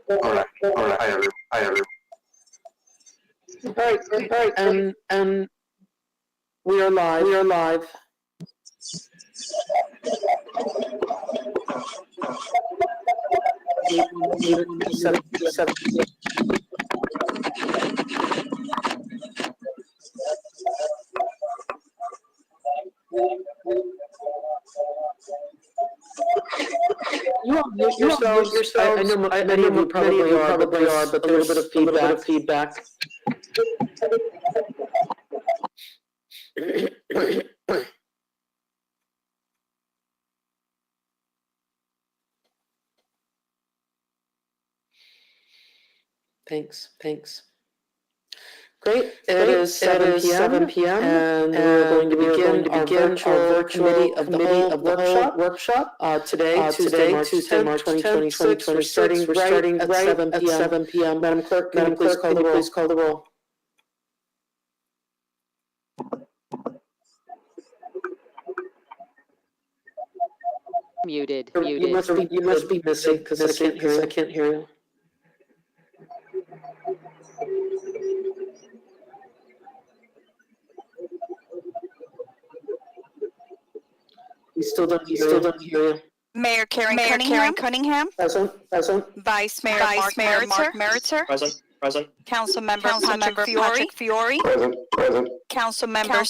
All right. Hi, everyone. All right, and we are live. You all mute yourselves. I know many of you probably are, but there's a little bit of feedback. Thanks. Great. It is 7 p.m. and we're going to begin our virtual committee of the whole workshop. Today, Tuesday, March 10th, 2026. We're starting right at 7 p.m. Madam Clerk, can you please call the roll? Muted. You must be missing because I can't hear you. We still don't hear you. Mayor Karen Cunningham. Present. Vice Mayor Mark Meritzer. Present. Councilmember Patrick Fiore. Present. Councilmember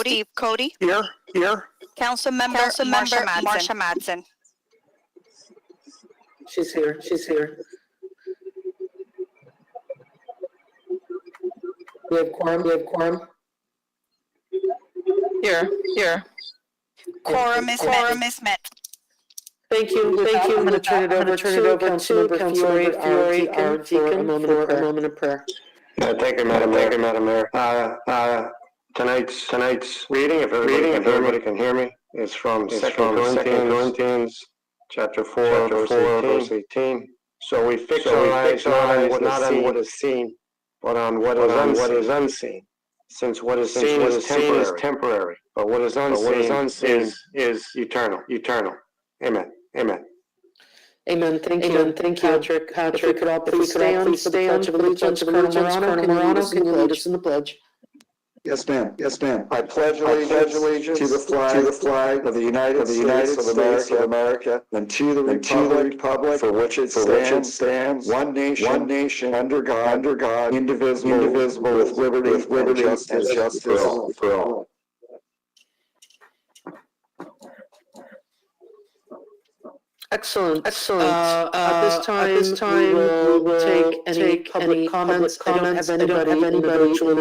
Steve Cody. Here. Councilmember Marsha Madsen. She's here. We have quorum. Here. Quorum is met. Thank you. I'm going to turn it over to Councilmember Fiore, our deacon, for a moment of prayer. Thank you, Madam Mayor. Tonight's reading, if everybody can hear me, is from 2 Corinthians, chapter 4, verse 18. So we fix our eyes not on what is seen, but on what is unseen. Since what is seen is temporary, but what is unseen is eternal. Amen. Thank you, Patrick. If we could all please stand for the Pledge of Allegiance. Colonel Morano, can you lead us in the pledge? Yes, ma'am. I pledge allegiance to the flag of the United States of America and to the republic for which it stands, one nation, under God, indivisible, with liberty and justice for all. Excellent. At this time, we will take any public comments. I don't have anybody in the virtual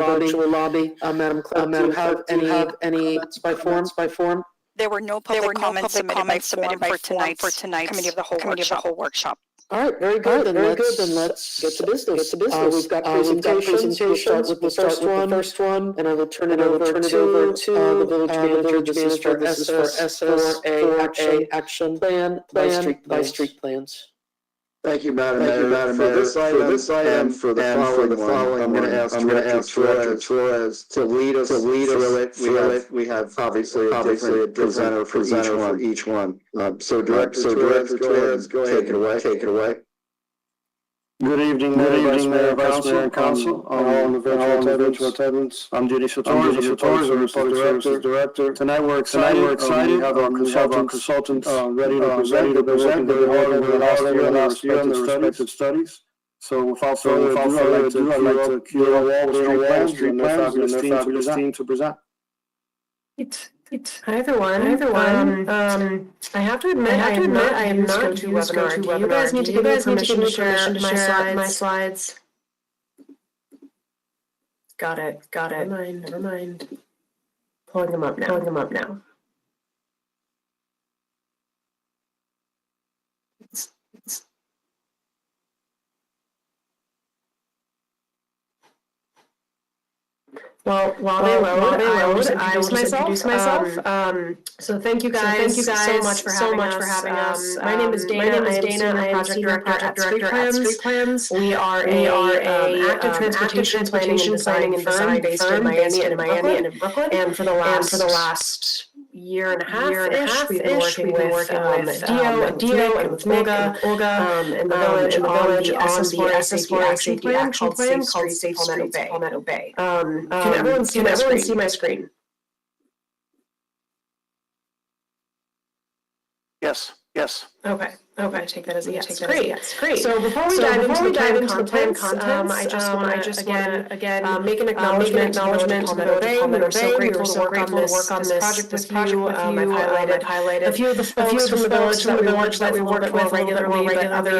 lobby. Madam Clerk, do you have any comments by form? There were no public comments submitted by tonight's committee of the whole workshop. All right, very good. Then let's get to business. We've got presentations. We'll start with the first one, and I will turn it over to the village manager. This is for SS4A action plan by street plans. Thank you, Madam Mayor. For this item, for the following, I'm going to ask Director Torres to lead us through it. We have obviously a different presenter for each one. So Director Torres, go ahead, take it away. Good evening, Mayor, Vice Mayor, and Council, all in the virtual attendance. I'm Judicial Torres, the Public Services Director. Tonight we're excited. We have our consultants ready to present. They've been working very hard over the last year on their respective studies. So without further ado, I'd like to cue all street plans and their fabulous team to present. Hi everyone. I have to admit I am not used GoToWebinar. You guys need to give me permission to share my slides. Got it. Never mind. Pulling them up now. Well, while they load, I will introduce myself. So thank you guys so much for having us. My name is Dana. I am Senior Project Director at Street Plans. We are a active transportation planning and design firm based in Miami and in Brooklyn. And for the last year and a half-ish. We've been working with Dio and with Olga in the village on the SS4 safety action plan called Safe Streets Palmetto Bay. Can everyone see my screen? Yes. Okay. Take that as a yes. Great. So before we dive into the plan contents, I just want to again make an acknowledgement to Palmetto Bay. We were so grateful to work on this project with you. I've highlighted a few of the folks from the village that we worked with regularly,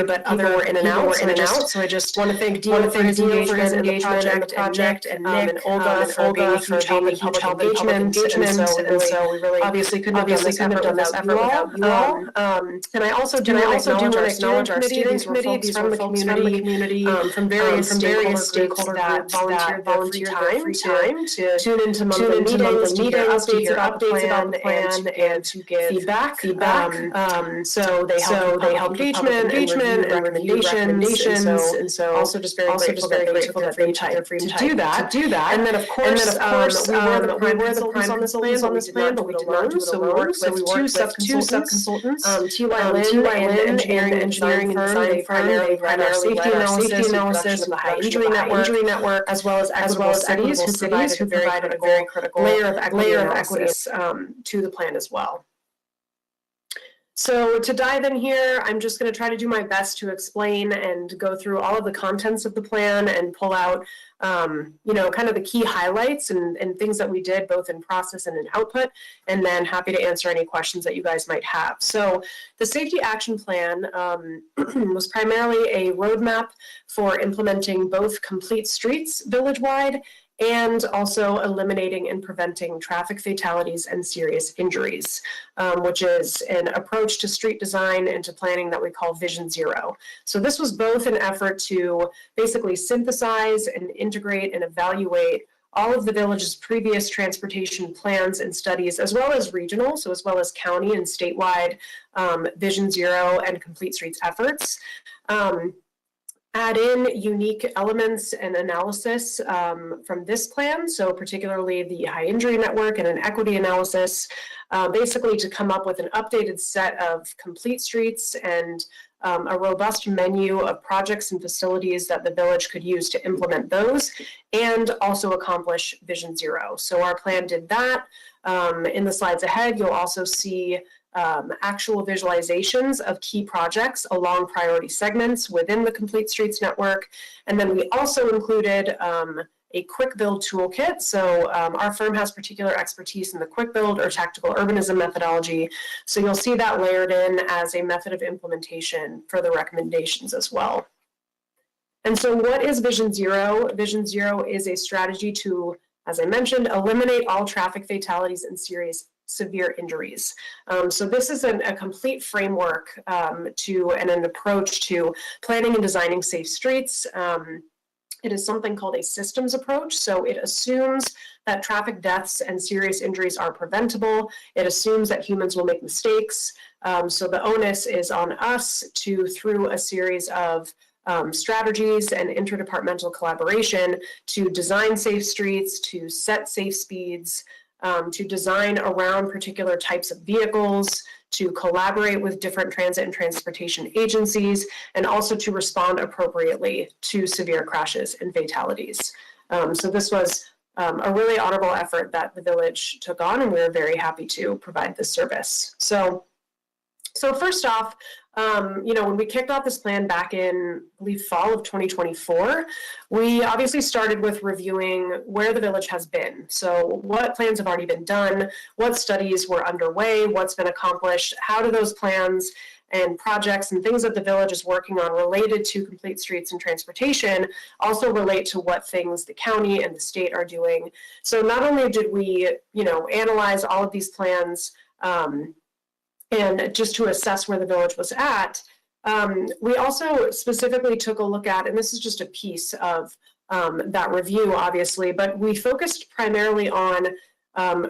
but other were in and out. So I just want to thank Dio for his engagement in the project, and Nick and Olga for being a huge help in public engagement. And so we really obviously couldn't have done this effort without you all. And I also do want to acknowledge our steering committee. These were folks from the community, from various stakeholder groups that volunteered their free time to tune into monthly meetings, to hear updates about the plan, and to give feedback. So they helped engagement and recommendations, and so also just very grateful that they took their free time to do that. And then of course we were the prime consultants on this plan, but we did not do it alone. So we worked with two sub-consultants, TY Lynn and engineering and design firm. They primarily led our safety analysis of the high injury network, as well as equitable cities who provided a very critical layer of equity analysis to the plan as well. So to dive in here, I'm just going to try to do my best to explain and go through all of the contents of the plan and pull out, kind of the key highlights and things that we did both in process and in output, and then happy to answer any questions that you guys might have. So the Safety Action Plan was primarily a roadmap for implementing both complete streets village-wide and also eliminating and preventing traffic fatalities and serious injuries, which is an approach to street design and to planning that we call Vision Zero. So this was both an effort to basically synthesize and integrate and evaluate all of the village's previous transportation plans and studies, as well as regional, so as well as county and statewide Vision Zero and Complete Streets efforts. Add in unique elements and analysis from this plan, so particularly the high injury network and an equity analysis, basically to come up with an updated set of complete streets and a robust menu of projects and facilities that the village could use to implement those and also accomplish Vision Zero. So our plan did that. In the slides ahead, you'll also see actual visualizations of key projects along priority segments within the Complete Streets network. And then we also included a quick build toolkit. So our firm has particular expertise in the quick build or tactical urbanism methodology. So you'll see that layered in as a method of implementation for the recommendations as well. And so what is Vision Zero? Vision Zero is a strategy to, as I mentioned, eliminate all traffic fatalities and severe injuries. So this is a complete framework and an approach to planning and designing safe streets. It is something called a systems approach. So it assumes that traffic deaths and serious injuries are preventable. It assumes that humans will make mistakes. So the onus is on us to, through a series of strategies and interdepartmental collaboration, to design safe streets, to set safe speeds, to design around particular types of vehicles, to collaborate with different transit and transportation agencies, and also to respond appropriately to severe crashes and fatalities. So this was a really honorable effort that the village took on, and we were very happy to provide this service. So first off, when we kicked off this plan back in, I believe, fall of 2024, we obviously started with reviewing where the village has been. So what plans have already been done, what studies were underway, what's been accomplished, how do those plans and projects and things that the village is working on related to complete streets and transportation also relate to what things the county and the state are doing. So not only did we, analyze all of these plans, and just to assess where the village was at, we also specifically took a look at, and this is just a piece of that review, obviously, but we focused primarily on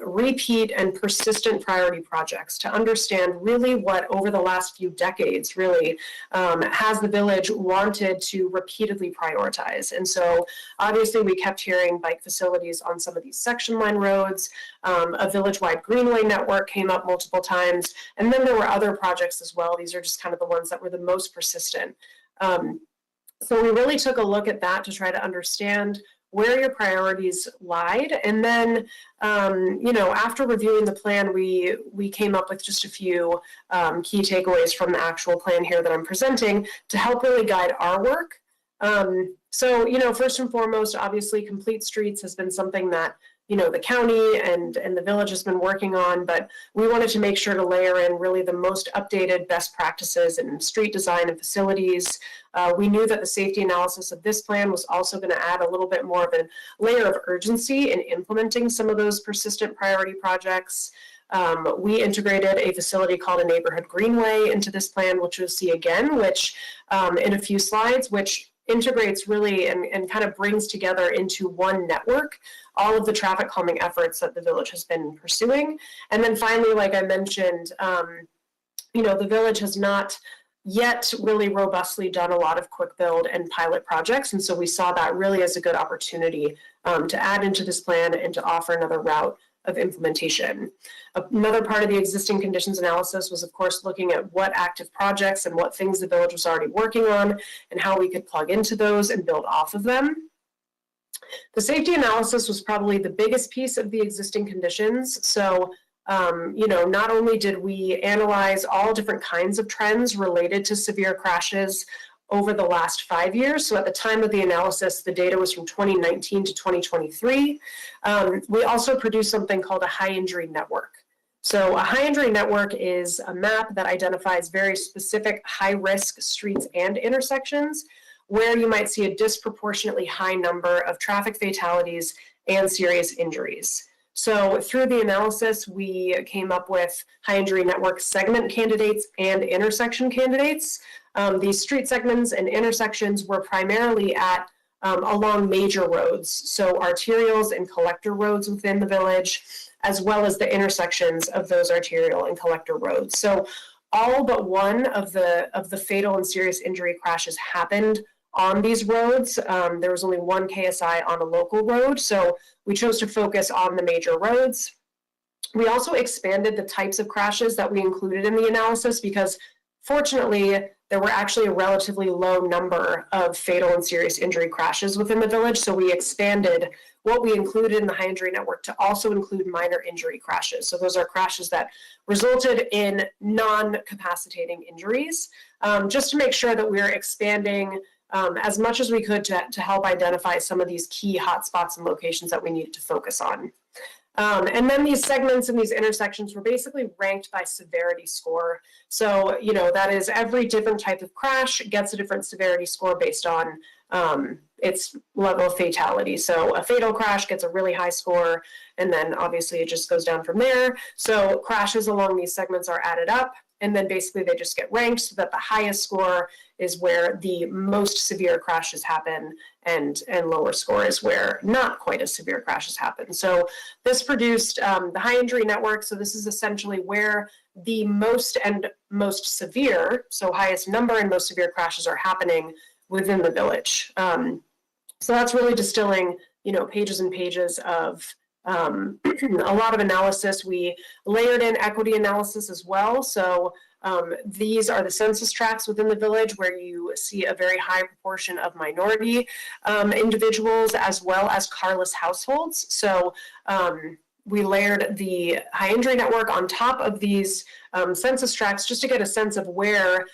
repeat and persistent priority projects to understand really what over the last few decades really has the village wanted to repeatedly prioritize. And so obviously we kept hearing bike facilities on some of these section line roads, a village-wide greenway network came up multiple times, and then there were other projects as well. These are just kind of the ones that were the most persistent. So we really took a look at that to try to understand where your priorities lied. And then, you know, after reviewing the plan, we came up with just a few key takeaways from the actual plan here that I'm presenting to help really guide our work. So, you know, first and foremost, obviously, complete streets has been something that, you know, the county and the village has been working on, but we wanted to make sure to layer in really the most updated best practices in street design and facilities. We knew that the safety analysis of this plan was also going to add a little bit more of a layer of urgency in implementing some of those persistent priority projects. We integrated a facility called a neighborhood greenway into this plan, which you'll see again, which in a few slides, which integrates really and kind of brings together into one network all of the traffic calming efforts that the village has been pursuing. And then finally, like I mentioned, you know, the village has not yet really robustly done a lot of quick build and pilot projects. And so we saw that really as a good opportunity to add into this plan and to offer another route of implementation. Another part of the existing conditions analysis was, of course, looking at what active projects and what things the village was already working on and how we could plug into those and build off of them. The safety analysis was probably the biggest piece of the existing conditions. So, you know, not only did we analyze all different kinds of trends related to severe crashes over the last 5 years. So at the time of the analysis, the data was from 2019 to 2023. We also produced something called a high injury network. So a high injury network is a map that identifies very specific high risk streets and intersections where you might see a disproportionately high number of traffic fatalities and serious injuries. So through the analysis, we came up with high injury network segment candidates and intersection candidates. These street segments and intersections were primarily at along major roads, so arterials and collector roads within the village, as well as the intersections of those arterial and collector roads. So all but one of the fatal and serious injury crashes happened on these roads. There was only one KSI on a local road, so we chose to focus on the major roads. We also expanded the types of crashes that we included in the analysis because fortunately, there were actually a relatively low number of fatal and serious injury crashes within the village. So we expanded what we included in the high injury network to also include minor injury crashes. So those are crashes that resulted in non-capacitating injuries, just to make sure that we're expanding as much as we could to help identify some of these key hotspots and locations that we needed to focus on. And then these segments and these intersections were basically ranked by severity score. So, you know, that is every different type of crash gets a different severity score based on its level of fatality. So a fatal crash gets a really high score, and then obviously it just goes down from there. So crashes along these segments are added up, and then basically they just get ranked so that the highest score is where the most severe crashes happen, and lower score is where not quite as severe crashes happen. So this produced the high injury network. So this is essentially where the most and most severe, so highest number and most severe crashes are happening within the village. So that's really distilling, you know, pages and pages of a lot of analysis. We layered in equity analysis as well. So these are the census tracts within the village where you see a very high proportion of minority individuals as well as carless households. So we layered the high injury network on top of these census tracts just to get a sense of where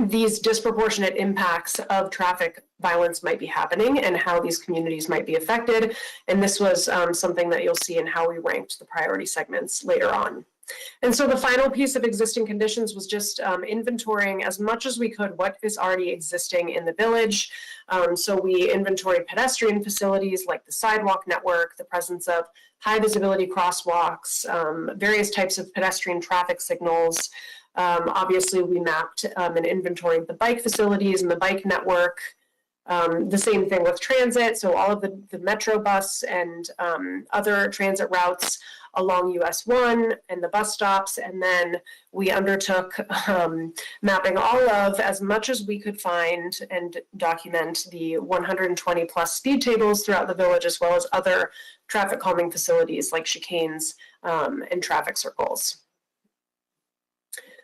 these disproportionate impacts of traffic violence might be happening and how these communities might be affected. And this was something that you'll see in how we ranked the priority segments later on. And so the final piece of existing conditions was just inventorying as much as we could what is already existing in the village. So we inventoried pedestrian facilities like the sidewalk network, the presence of high visibility crosswalks, various types of pedestrian traffic signals. Obviously, we mapped an inventory of the bike facilities and the bike network. The same thing with transit, so all of the Metro bus and other transit routes along US 1 and the bus stops, and then we undertook mapping all of, as much as we could find and document, the 120 plus speed tables throughout the village, as well as other traffic calming facilities like chicanes and traffic circles.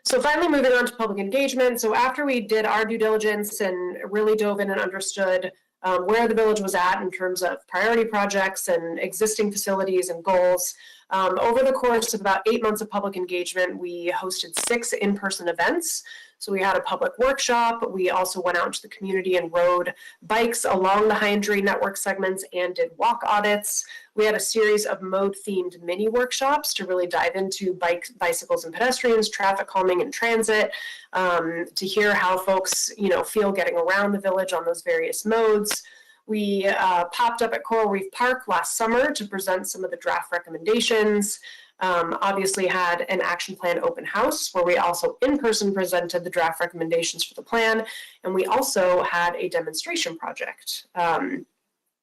So finally, moving on to public engagement. So after we did our due diligence and really dove in and understood where the village was at in terms of priority projects and existing facilities and goals, over the course of about 8 months of public engagement, we hosted 6 in-person events. So we had a public workshop. We also went out into the community and rode bikes along the high injury network segments and did walk audits. We had a series of mode-themed mini workshops to really dive into bicycles and pedestrians, traffic calming and transit, to hear how folks, feel getting around the village on those various modes. We popped up at Coral Reef Park last summer to present some of the draft recommendations. Obviously had an action plan open house where we also in-person presented the draft recommendations for the plan. And we also had a demonstration project,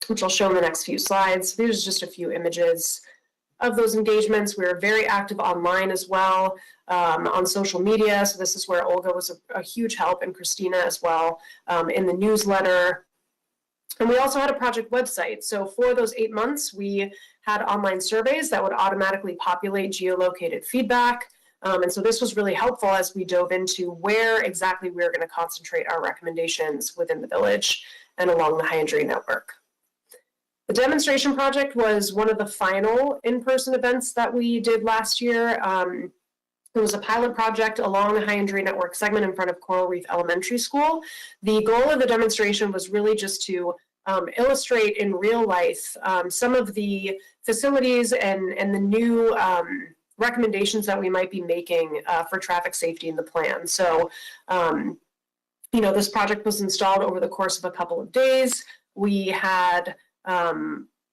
which I'll show in the next few slides. There's just a few images of those engagements. We were very active online as well, on social media. So this is where Olga was a huge help, and Christina as well, in the newsletter. And we also had a project website. So for those 8 months, we had online surveys that would automatically populate geolocated feedback. And so this was really helpful as we dove into where exactly we were going to concentrate our recommendations within the village and along the high injury network. The demonstration project was one of the final in-person events that we did last year. It was a pilot project along the high injury network segment in front of Coral Reef Elementary School. The goal of the demonstration was really just to illustrate in real life some of the facilities and the new recommendations that we might be making for traffic safety in the plan. So, this project was installed over the course of a couple of days. We had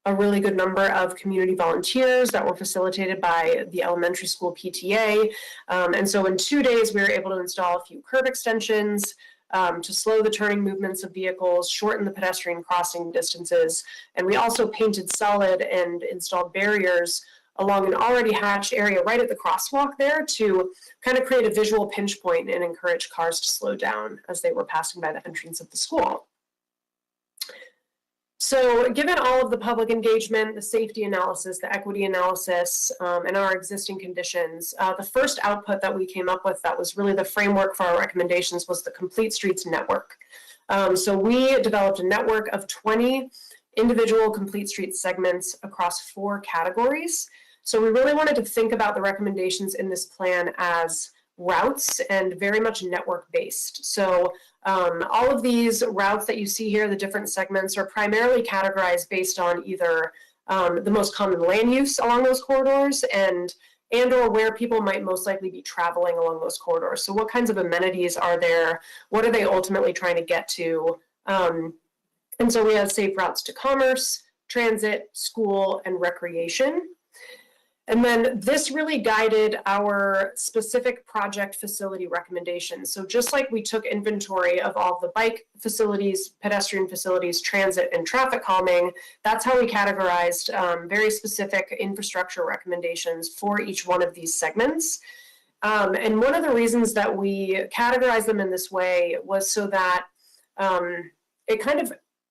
a really good number of community volunteers that were facilitated by the elementary school PTA. And so in 2 days, we were able to install a few curb extensions to slow the turning movements of vehicles, shorten the pedestrian crossing distances. And we also painted solid and installed barriers along an already hatched area right at the crosswalk there to kind of create a visual pinch point and encourage cars to slow down as they were passing by the entrance of the school. So given all of the public engagement, the safety analysis, the equity analysis, and our existing conditions, the first output that we came up with that was really the framework for our recommendations was the Complete Streets Network. So we developed a network of 20 individual Complete Streets segments across 4 categories. So we really wanted to think about the recommendations in this plan as routes and very much network based. So all of these routes that you see here, the different segments, are primarily categorized based on either the most common land use along those corridors and or where people might most likely be traveling along those corridors. So what kinds of amenities are there? What are they ultimately trying to get to? And so we have safe routes to commerce, transit, school, and recreation. And then this really guided our specific project facility recommendations. So just like we took inventory of all the bike facilities, pedestrian facilities, transit, and traffic calming, that's how we categorized very specific infrastructure recommendations for each one of these segments. And one of the reasons that we categorized them in this way was so that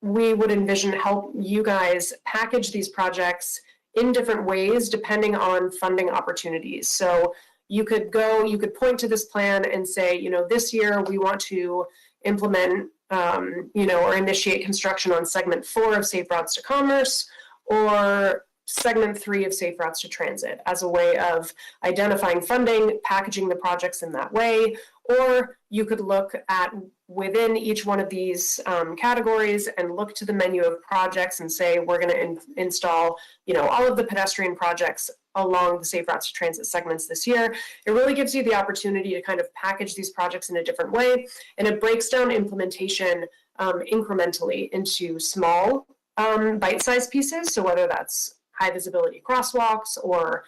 we would envision help you guys package these projects in different ways depending on funding opportunities. So you could point to this plan and say, this year we want to implement, or initiate construction on segment 4 of Safe Routes to Commerce, or segment 3 of Safe Routes to Transit, as a way of identifying funding, packaging the projects in that way. Or you could look at within each one of these categories and look to the menu of projects and say, we're going to install, all of the pedestrian projects along the Safe Routes to Transit segments this year. It really gives you the opportunity to kind of package these projects in a different way, and it breaks down implementation incrementally into small bite-sized pieces. So whether that's high visibility crosswalks or,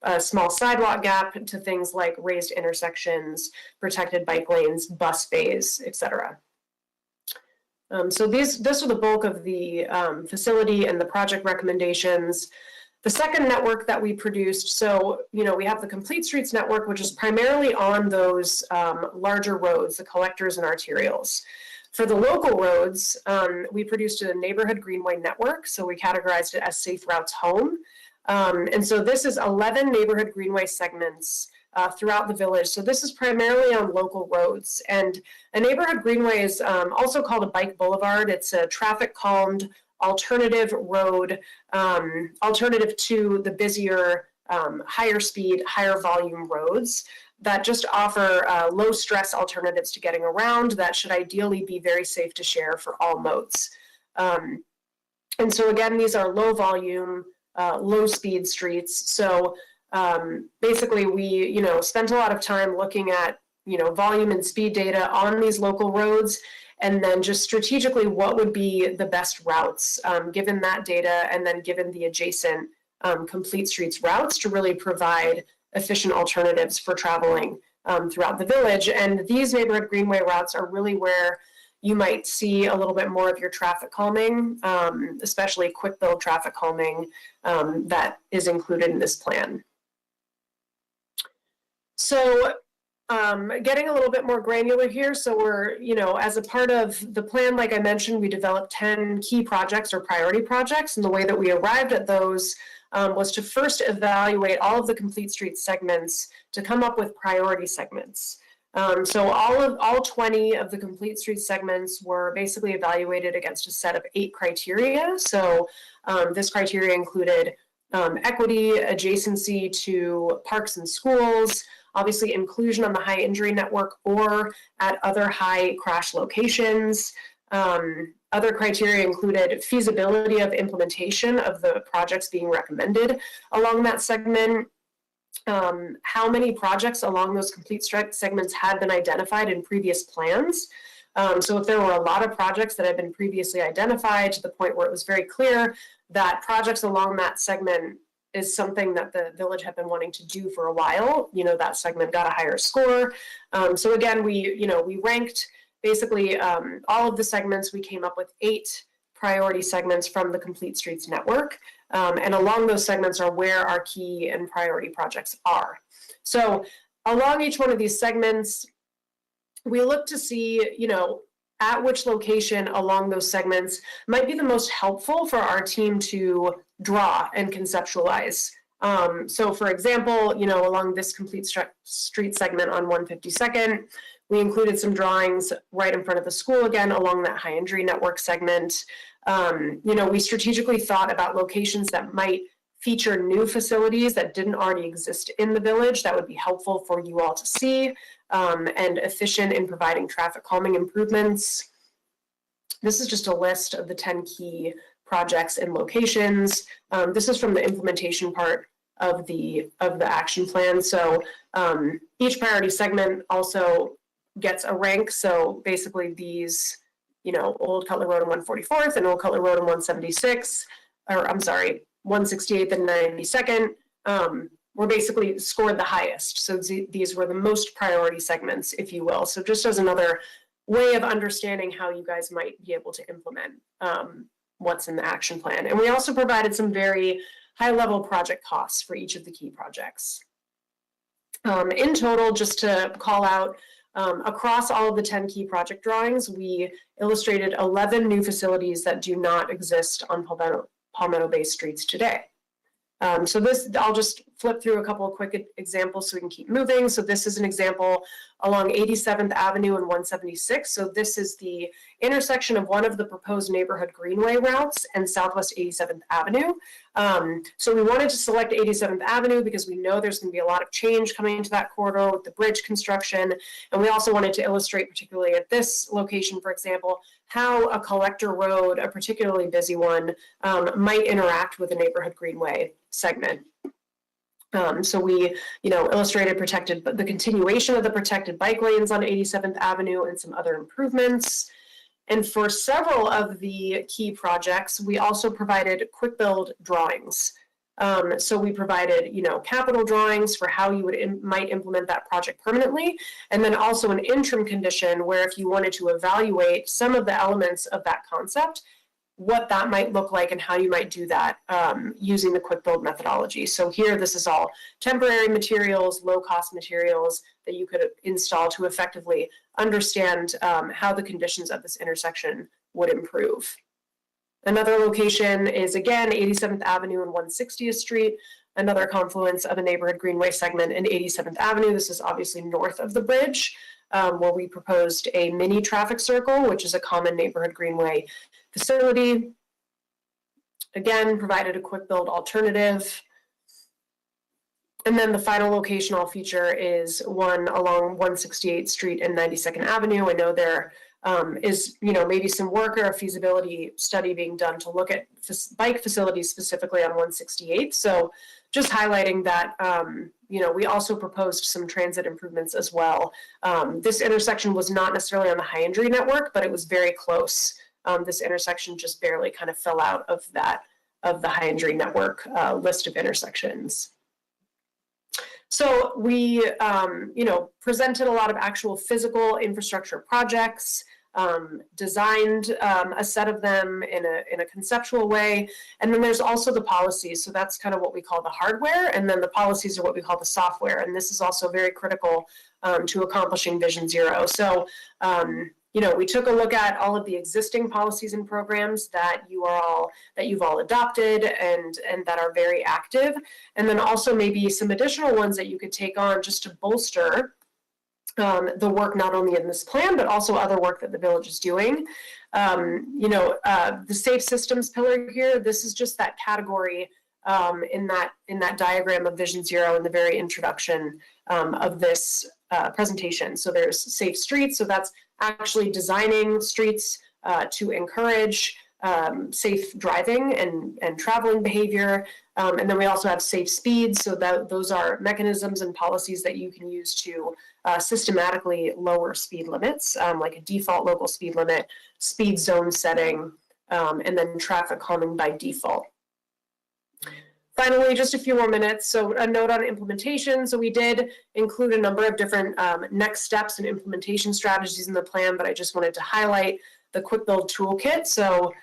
a small sidewalk gap, to things like raised intersections, protected bike lanes, bus bays, etc. So this are the bulk of the facility and the project recommendations. The second network that we produced, so, we have the Complete Streets network, which is primarily on those larger roads, the collectors and arterials. For the local roads, we produced a neighborhood greenway network, so we categorized it as Safe Routes Home. And so this is 11 neighborhood greenway segments throughout the village. So this is primarily on local roads. And a neighborhood greenway is also called a bike boulevard. It's a traffic calmed alternative road, alternative to the busier, higher speed, higher volume roads that just offer low stress alternatives to getting around that should ideally be very safe to share for all modes. And so again, these are low volume, low speed streets. So basically we, spent a lot of time looking at, volume and speed data on these local roads, and then just strategically what would be the best routes given that data, and then given the adjacent Complete Streets routes to really provide efficient alternatives for traveling throughout the village. And these neighborhood greenway routes are really where you might see a little bit more of your traffic calming, especially quick build traffic calming that is included in this plan. So getting a little bit more granular here. So we're, as a part of the plan, like I mentioned, we developed 10 key projects or priority projects. And the way that we arrived at those was to first evaluate all of the Complete Streets segments to come up with priority segments. So all 20 of the Complete Streets segments were basically evaluated against a set of 8 criteria. So this criteria included equity, adjacency to parks and schools, obviously inclusion on the high injury network or at other high crash locations. Other criteria included feasibility of implementation of the projects being recommended along that segment, how many projects along those Complete Streets segments had been identified in previous plans. So if there were a lot of projects that had been previously identified to the point where it was very clear that projects along that segment is something that the village had been wanting to do for a while, that segment got a higher score. So again, we ranked basically all of the segments. We came up with 8 priority segments from the Complete Streets network. And along those segments are where our key and priority projects are. So along each one of these segments, we look to see, at which location along those segments might be the most helpful for our team to draw and conceptualize. So for example, along this Complete Street segment on 152nd, we included some drawings right in front of the school again along that high injury network segment. We strategically thought about locations that might feature new facilities that didn't already exist in the village that would be helpful for you all to see, and efficient in providing traffic calming improvements. This is just a list of the 10 key projects and locations. This is from the implementation part of the action plan. So each priority segment also gets a rank. So basically these, Old Cutler Road and 144th and Old Cutler Road and 176, or I'm sorry, 168th and 92nd, were basically scored the highest. So these were the most priority segments, if you will. So just as another way of understanding how you guys might be able to implement what's in the action plan. And we also provided some very high-level project costs for each of the key projects. In total, just to call out, across all of the 10 key project drawings, we illustrated 11 new facilities that do not exist on Palmetto Bay streets today. So this, I'll just flip through a couple of quick examples so we can keep moving. So this is an example along 87th Avenue and 176. So this is the intersection of one of the proposed neighborhood greenway routes and Southwest 87th Avenue. So we wanted to select 87th Avenue because we know there's going to be a lot of change coming into that corridor with the bridge construction. And we also wanted to illustrate, particularly at this location, for example, how a collector road, a particularly busy one, might interact with a neighborhood greenway segment. So we, illustrated the continuation of the protected bike lanes on 87th Avenue and some other improvements. And for several of the key projects, we also provided quick build drawings. So we provided, capital drawings for how you might implement that project permanently, and then also an interim condition where if you wanted to evaluate some of the elements of that concept, what that might look like and how you might do that using the quick build methodology. So here, this is all temporary materials, low-cost materials that you could install to effectively understand how the conditions of this intersection would improve. Another location is, again, 87th Avenue and 160th Street, another confluence of a neighborhood greenway segment in 87th Avenue. This is obviously north of the bridge, where we proposed a mini traffic circle, which is a common neighborhood greenway facility. Again, provided a quick build alternative. And then the final location I'll feature is one along 168th Street and 92nd Avenue. I know there is, maybe some work or a feasibility study being done to look at bike facilities specifically on 168th. So just highlighting that, we also proposed some transit improvements as well. This intersection was not necessarily on the High Injury Network, but it was very close. This intersection just barely kind of fell out of the High Injury Network list of intersections. So we, presented a lot of actual physical infrastructure projects, designed a set of them in a conceptual way. And then there's also the policies. So that's kind of what we call the hardware. And then the policies are what we call the software. And this is also very critical to accomplishing Vision Zero. So, we took a look at all of the existing policies and programs that you've all adopted and that are very active. And then also maybe some additional ones that you could take on just to bolster the work not only in this plan, but also other work that the village is doing. The safe systems pillar here, this is just that category in that diagram of Vision Zero in the very introduction of this presentation. So there's safe streets. So that's actually designing streets to encourage safe driving and traveling behavior. And then we also have safe speeds. So those are mechanisms and policies that you can use to systematically lower speed limits, like a default local speed limit, speed zone setting, and then traffic calming by default. Finally, just a few more minutes. So a note on implementation. So we did include a number of different next steps and implementation strategies in the plan, but I just wanted to highlight the Quick Build Toolkit. So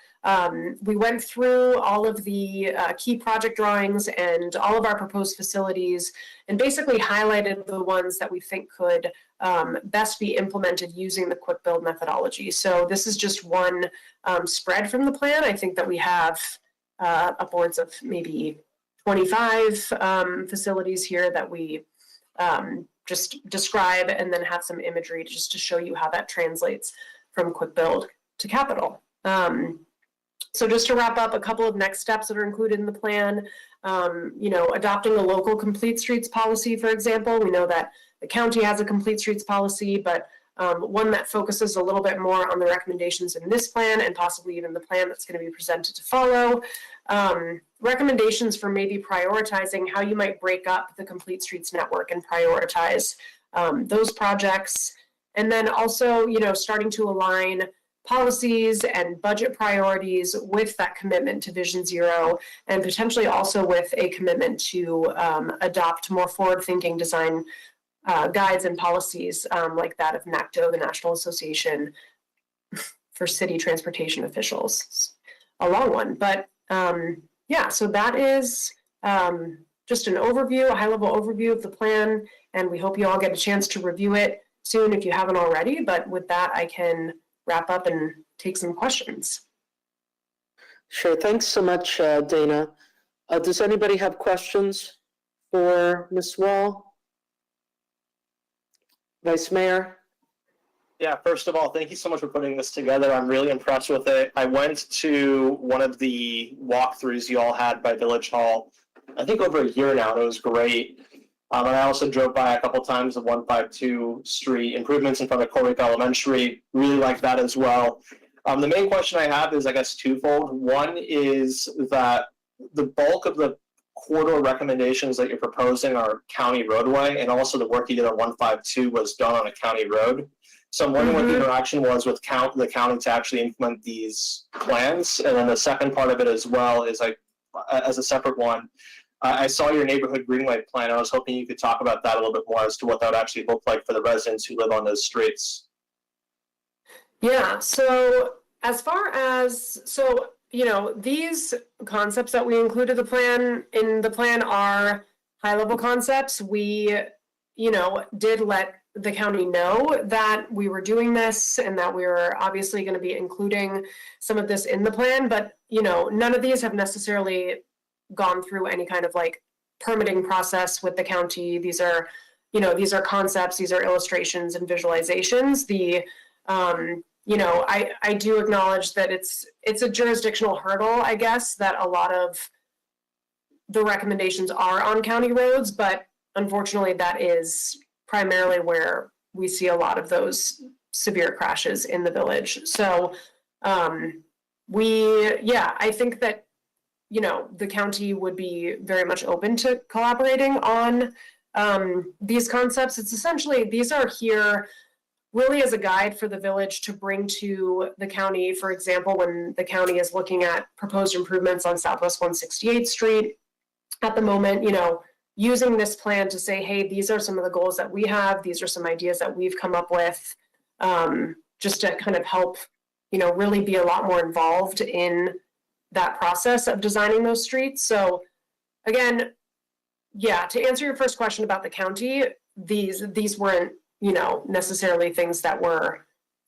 we went through all of the key project drawings and all of our proposed facilities and basically highlighted the ones that we think could best be implemented using the Quick Build methodology. So this is just one spread from the plan. I think that we have upwards of maybe 25 facilities here that we just describe and then have some imagery just to show you how that translates from Quick Build to capital. So just to wrap up, a couple of next steps that are included in the plan, adopting a local complete streets policy, for example. We know that the county has a complete streets policy, but one that focuses a little bit more on the recommendations in this plan and possibly even the plan that's going to be presented to follow. Recommendations for maybe prioritizing how you might break up the complete streets network and prioritize those projects. And then also, starting to align policies and budget priorities with that commitment to Vision Zero, and potentially also with a commitment to adopt more forward-thinking design guides and policies like that of NACTO, the National Association for City Transportation Officials. A long one, but so that is just an overview, a high-level overview of the plan, and we hope you all get a chance to review it soon if you haven't already. But with that, I can wrap up and take some questions. Sure. Thanks so much, Dana. Does anybody have questions for Ms. Wall? Vice Mayor? Yeah, first of all, thank you so much for putting this together. I'm really impressed with it. I went to one of the walkthroughs you all had by Village Hall, I think over a year now, and it was great. And I also drove by a couple times the 152 Street improvements in front of Corwick Elementary. Really like that as well. The main question I have is, I guess, twofold. One is that the bulk of the corridor recommendations that you're proposing are county roadway, and also the work you did on 152 was done on a county road. So I'm wondering what the interaction was with the county to actually implement these plans. And then the second part of it as well is, like, as a separate one, I saw your neighborhood greenway plan. I was hoping you could talk about that a little bit more as to what that would actually look like for the residents who live on those streets. Yeah, so as far as, these concepts that we included in the plan are high-level concepts. We, did let the county know that we were doing this and that we were obviously going to be including some of this in the plan, but, none of these have necessarily gone through any kind of like permitting process with the county. These are concepts, these are illustrations and visualizations. I do acknowledge that it's a jurisdictional hurdle, I guess, that a lot of the recommendations are on county roads, but unfortunately that is primarily where we see a lot of those severe crashes in the village. So I think that, the county would be very much open to collaborating on these concepts. It's essentially, these are here really as a guide for the village to bring to the county. For example, when the county is looking at proposed improvements on Southwest 168th Street at the moment, using this plan to say, hey, these are some of the goals that we have. These are some ideas that we've come up with, just to kind of help, really be a lot more involved in that process of designing those streets. So again, to answer your first question about the county, these weren't, necessarily things that were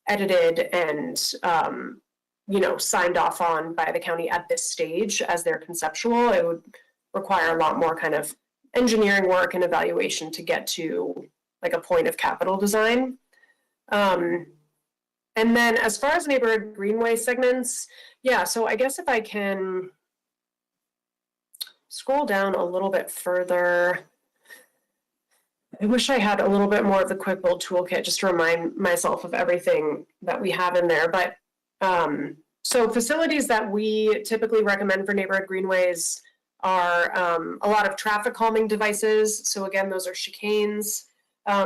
edited and, signed off on by the county at this stage as they're conceptual. It would require a lot more kind of engineering work and evaluation to get to like a point of capital design. And then as far as neighborhood greenway segments, so I guess if I can scroll down a little bit further, I wish I had a little bit more of the quick build toolkit just to remind myself of everything that we have in there. But so facilities that we typically recommend for neighborhood greenways are a lot of traffic calming devices. So again, those are chicanes,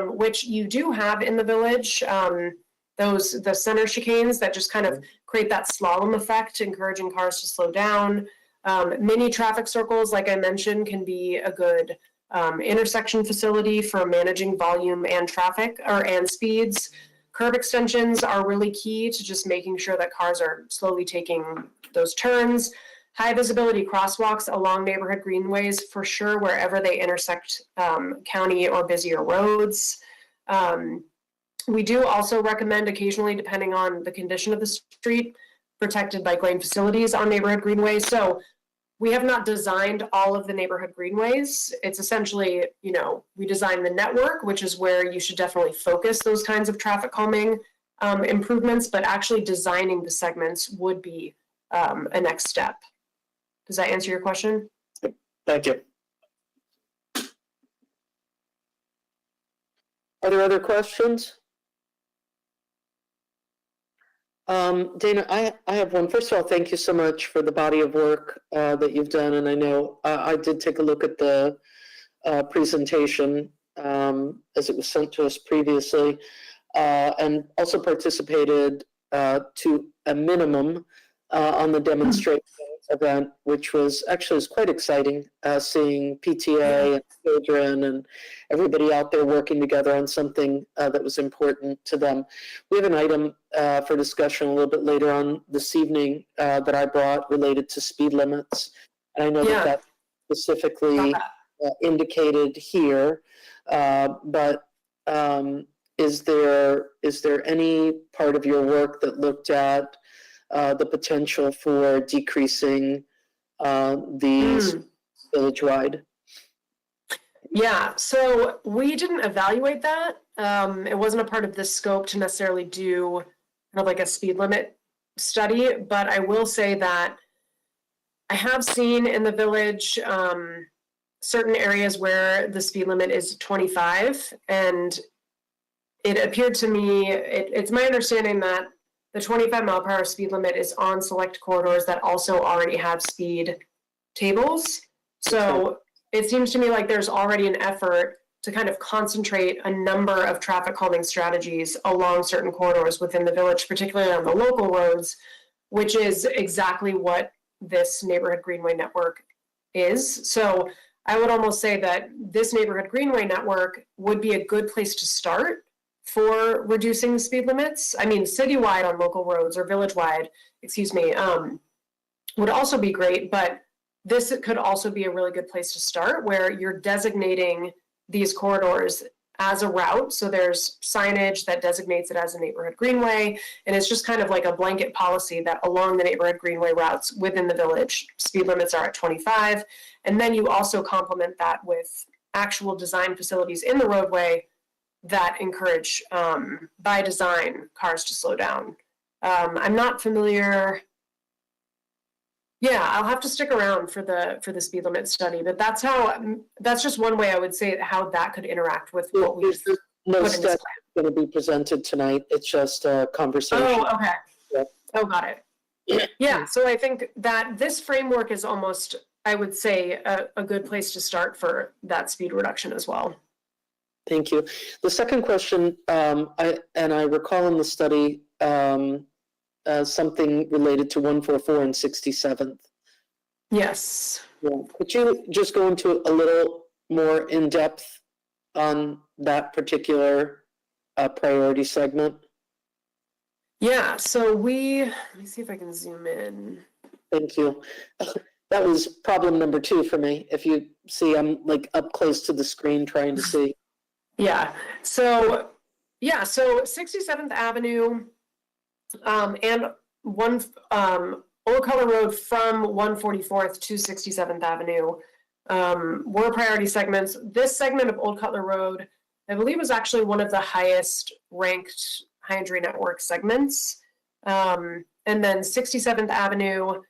which you do have in the village. The center chicanes that just kind of create that slalom effect, encouraging cars to slow down. Mini traffic circles, like I mentioned, can be a good intersection facility for managing volume and traffic and speeds. Curb extensions are really key to just making sure that cars are slowly taking those turns. High visibility crosswalks along neighborhood greenways for sure, wherever they intersect county or busier roads. We do also recommend occasionally, depending on the condition of the street, protected bike lane facilities on neighborhood greenways. So we have not designed all of the neighborhood greenways. It's essentially, we design the network, which is where you should definitely focus those kinds of traffic calming improvements, but actually designing the segments would be a next step. Does that answer your question? Thank you. Are there other questions? Dana, I have one. First of all, thank you so much for the body of work that you've done. And I know I did take a look at the presentation as it was sent to us previously, and also participated to a minimum on the demonstration event, which was quite exciting, seeing PTA and children and everybody out there working together on something that was important to them. We have an item for discussion a little bit later on this evening that I brought related to speed limits. And I know that that's specifically indicated here, but is there any part of your work that looked at the potential for decreasing these village-wide? Yeah, so we didn't evaluate that. It wasn't a part of this scope to necessarily do kind of like a speed limit study, but I will say that I have seen in the village certain areas where the speed limit is 25, and it appeared to me, it's my understanding that the 25-mile-per-hour speed limit is on select corridors that also already have speed tables. So it seems to me like there's already an effort to kind of concentrate a number of traffic calming strategies along certain corridors within the village, particularly on the local roads, which is exactly what this neighborhood greenway network is. So I would almost say that this neighborhood greenway network would be a good place to start for reducing the speed limits. I mean, citywide on local roads or village-wide, would also be great, but this could also be a really good place to start where you're designating these corridors as a route. So there's signage that designates it as a neighborhood greenway. And it's just kind of like a blanket policy that along the neighborhood greenway routes within the village, speed limits are at 25. And then you also complement that with actual design facilities in the roadway that encourage, by design, cars to slow down. I'm not familiar. Yeah, I'll have to stick around for the speed limit study, but that's just one way I would say how that could interact with what we've No put in this study going to be presented tonight. It's just a conversation. Oh, okay. Yeah. Oh, got it. Yeah, so I think that this framework is almost, I would say, a good place to start for that speed reduction as well. Thank you. The second question, I recall in the study something related to 144 and 67th. Yes. Yeah. Could you just go into a little more in depth on that particular priority segment? Yeah, so let me see if I can zoom in. Thank you. That was problem number 2 for me. If you see, I'm like up close to the screen trying to see. Yeah, so 67th Avenue and Old Color Road from 144th to 67th Avenue were priority segments. This segment of Old Cutler Road, I believe, was actually one of the highest ranked high injury network segments. And then 67th Avenue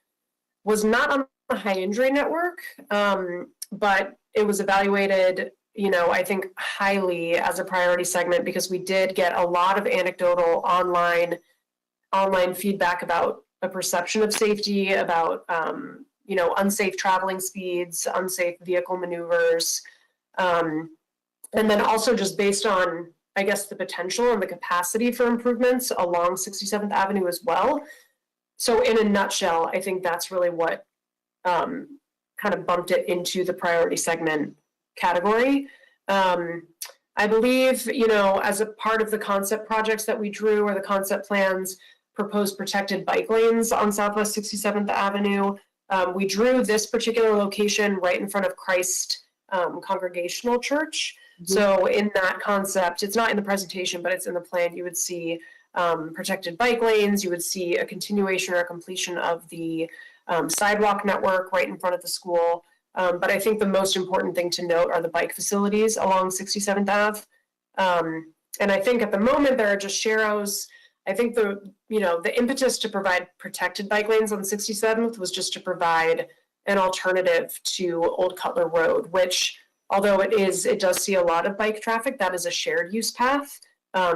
was not on the high injury network, but it was evaluated, I think highly as a priority segment because we did get a lot of anecdotal online feedback about a perception of safety, about unsafe traveling speeds, unsafe vehicle maneuvers, and then also just based on, I guess, the potential and the capacity for improvements along 67th Avenue as well. So in a nutshell, I think that's really what kind of bumped it into the priority segment category. I believe, as a part of the concept projects that we drew or the concept plans, proposed protected bike lanes on Southwest 67th Avenue. We drew this particular location right in front of Christ Congregational Church. Mm-hmm. So in that concept, it's not in the presentation, but it's in the plan, you would see protected bike lanes, you would see a continuation or a completion of the sidewalk network right in front of the school. But I think the most important thing to note are the bike facilities along 67th Ave. And I think at the moment there are just sharrows. I think the impetus to provide protected bike lanes on 67th was just to provide an alternative to Old Cutler Road, which, although it does see a lot of bike traffic, that is a shared use path.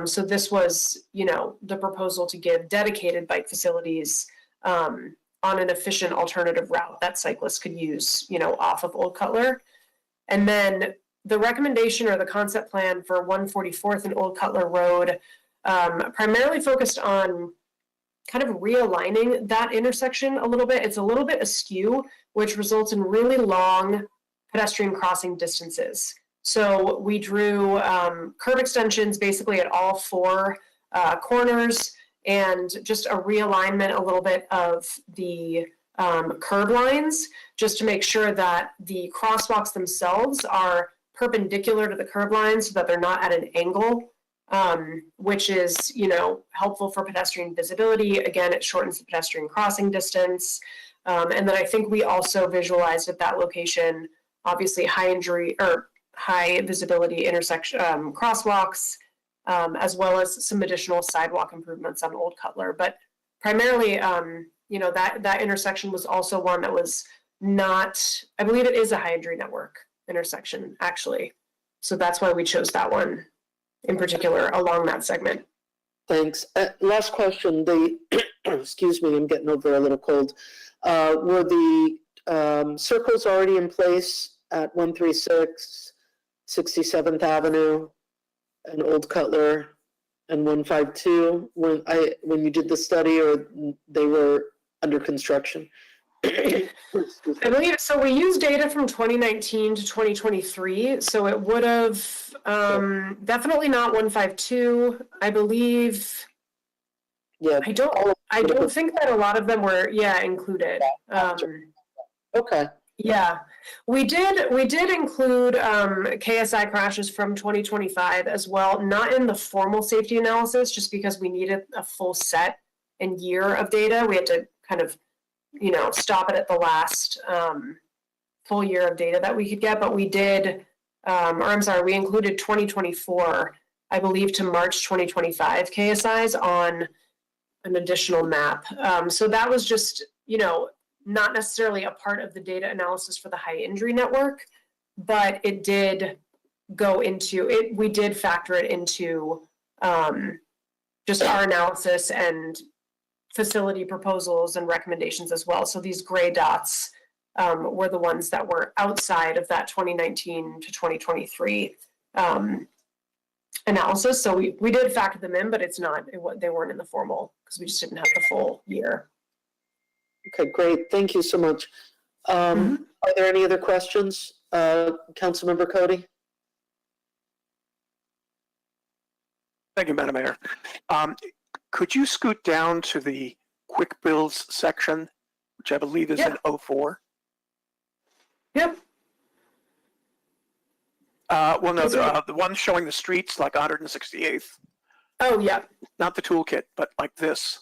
So this was, the proposal to give dedicated bike facilities on an efficient alternative route that cyclists could use, off of Old Cutler. And then the recommendation or the concept plan for 144th and Old Cutler Road primarily focused on kind of realigning that intersection a little bit. It's a little bit askew, which results in really long pedestrian crossing distances. So we drew curb extensions basically at all 4 corners and just a realignment a little bit of the curb lines just to make sure that the crosswalks themselves are perpendicular to the curb lines so that they're not at an angle, which is, helpful for pedestrian visibility. Again, it shortens the pedestrian crossing distance. And then I think we also visualized at that location, obviously high visibility intersection crosswalks, as well as some additional sidewalk improvements on Old Cutler. But primarily, that intersection was also one that was not, I believe it is a high injury network intersection, actually. So that's why we chose that one in particular along that segment. Thanks. Last question. Excuse me, I'm getting over a little cold. Were the circles already in place at 136, 67th Avenue, and Old Cutler, and 152 when you did the study, or they were under construction? I believe so. We used data from 2019 to 2023, so it would have definitely not 152. I believe. Yeah. I don't think that a lot of them were included. Okay. Yeah, we did include KSI crashes from 2025 as well, not in the formal safety analysis, just because we needed a full set and year of data. We had to kind of, stop it at the last full year of data that we could get, but we did, we included 2024, I believe, to March 2025 KSIs on an additional map. So that was just, not necessarily a part of the data analysis for the high injury network, but it did go into it. We did factor it into just our analysis and facility proposals and recommendations as well. So these gray dots were the ones that were outside of that 2019 to 2023 analysis. So we did factor them in, but they weren't in the formal because we just didn't have the full year. Okay, great. Thank you so much. Are there any other questions? Councilmember Cody? Thank you, Madam Mayor. Could you scoot down to the quick bills section, which I believe is in 04? Yep. Well, no, the one showing the streets like 168th. Oh, yeah. Not the toolkit, but like this.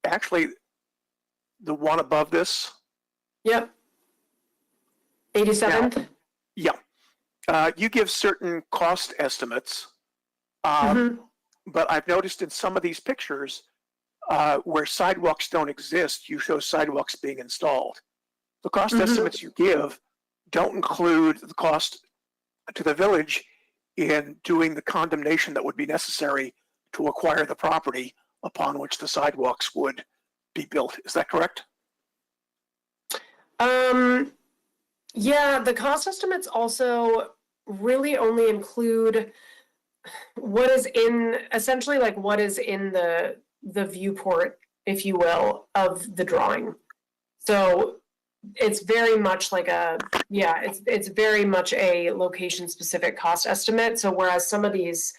Actually, the one above this. Yep. 87th. Yeah. You give certain cost estimates, but I've noticed in some of these pictures where sidewalks don't exist, you show sidewalks being installed. The cost estimates you give don't include the cost to the village in doing the condemnation that would be necessary to acquire the property upon which the sidewalks would be built. Is that correct? Yeah, the cost estimates also really only include what is in the viewport, if you will, of the drawing. So it's very much like it's very much a location specific cost estimate. So whereas some of these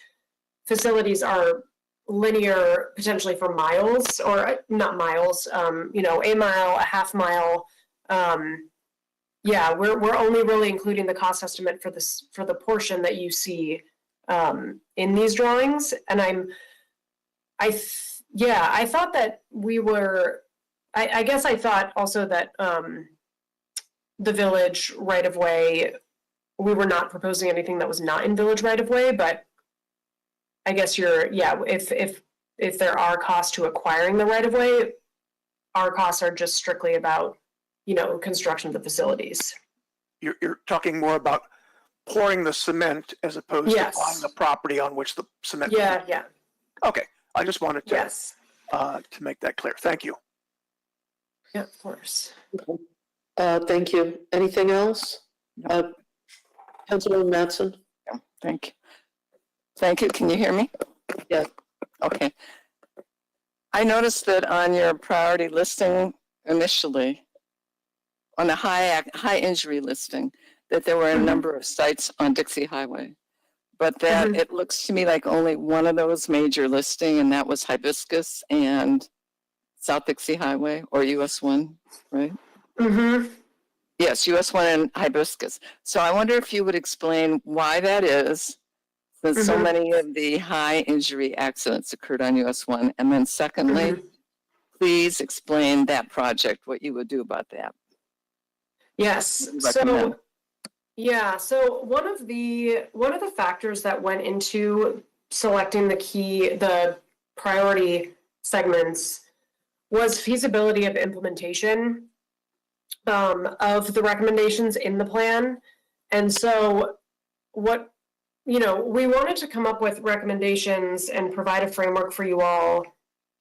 facilities are linear potentially for miles or not miles, a mile, a half mile. We're only really including the cost estimate for the portion that you see in these drawings. And I thought that we were, I guess I thought also that the village right of way, we were not proposing anything that was not in village right of way, but I guess if there are costs to acquiring the right of way, our costs are just strictly about, construction of the facilities. You're talking more about pouring the cement as opposed to buying the property on which the cement. Yeah. Okay, I just wanted to make that clear. Thank you. Yeah, of course. Thank you. Anything else? Councilwoman Matson? Yeah, thank you. Thank you. Can you hear me? Yes. Okay. I noticed that on your priority listing initially, on the high injury listing, that there were a number of sites on Dixie Highway, but that it looks to me like only one of those major listing, and that was Hibiscus and South Dixie Highway, or US 1, right? Yes, US 1 and Hibiscus. So I wonder if you would explain why that is, since so many of the high injury accidents occurred on US 1. And then secondly, please explain that project, what you would do about that. Yes. So one of the factors that went into selecting the priority segments was feasibility of implementation of the recommendations in the plan. And so we wanted to come up with recommendations and provide a framework for you all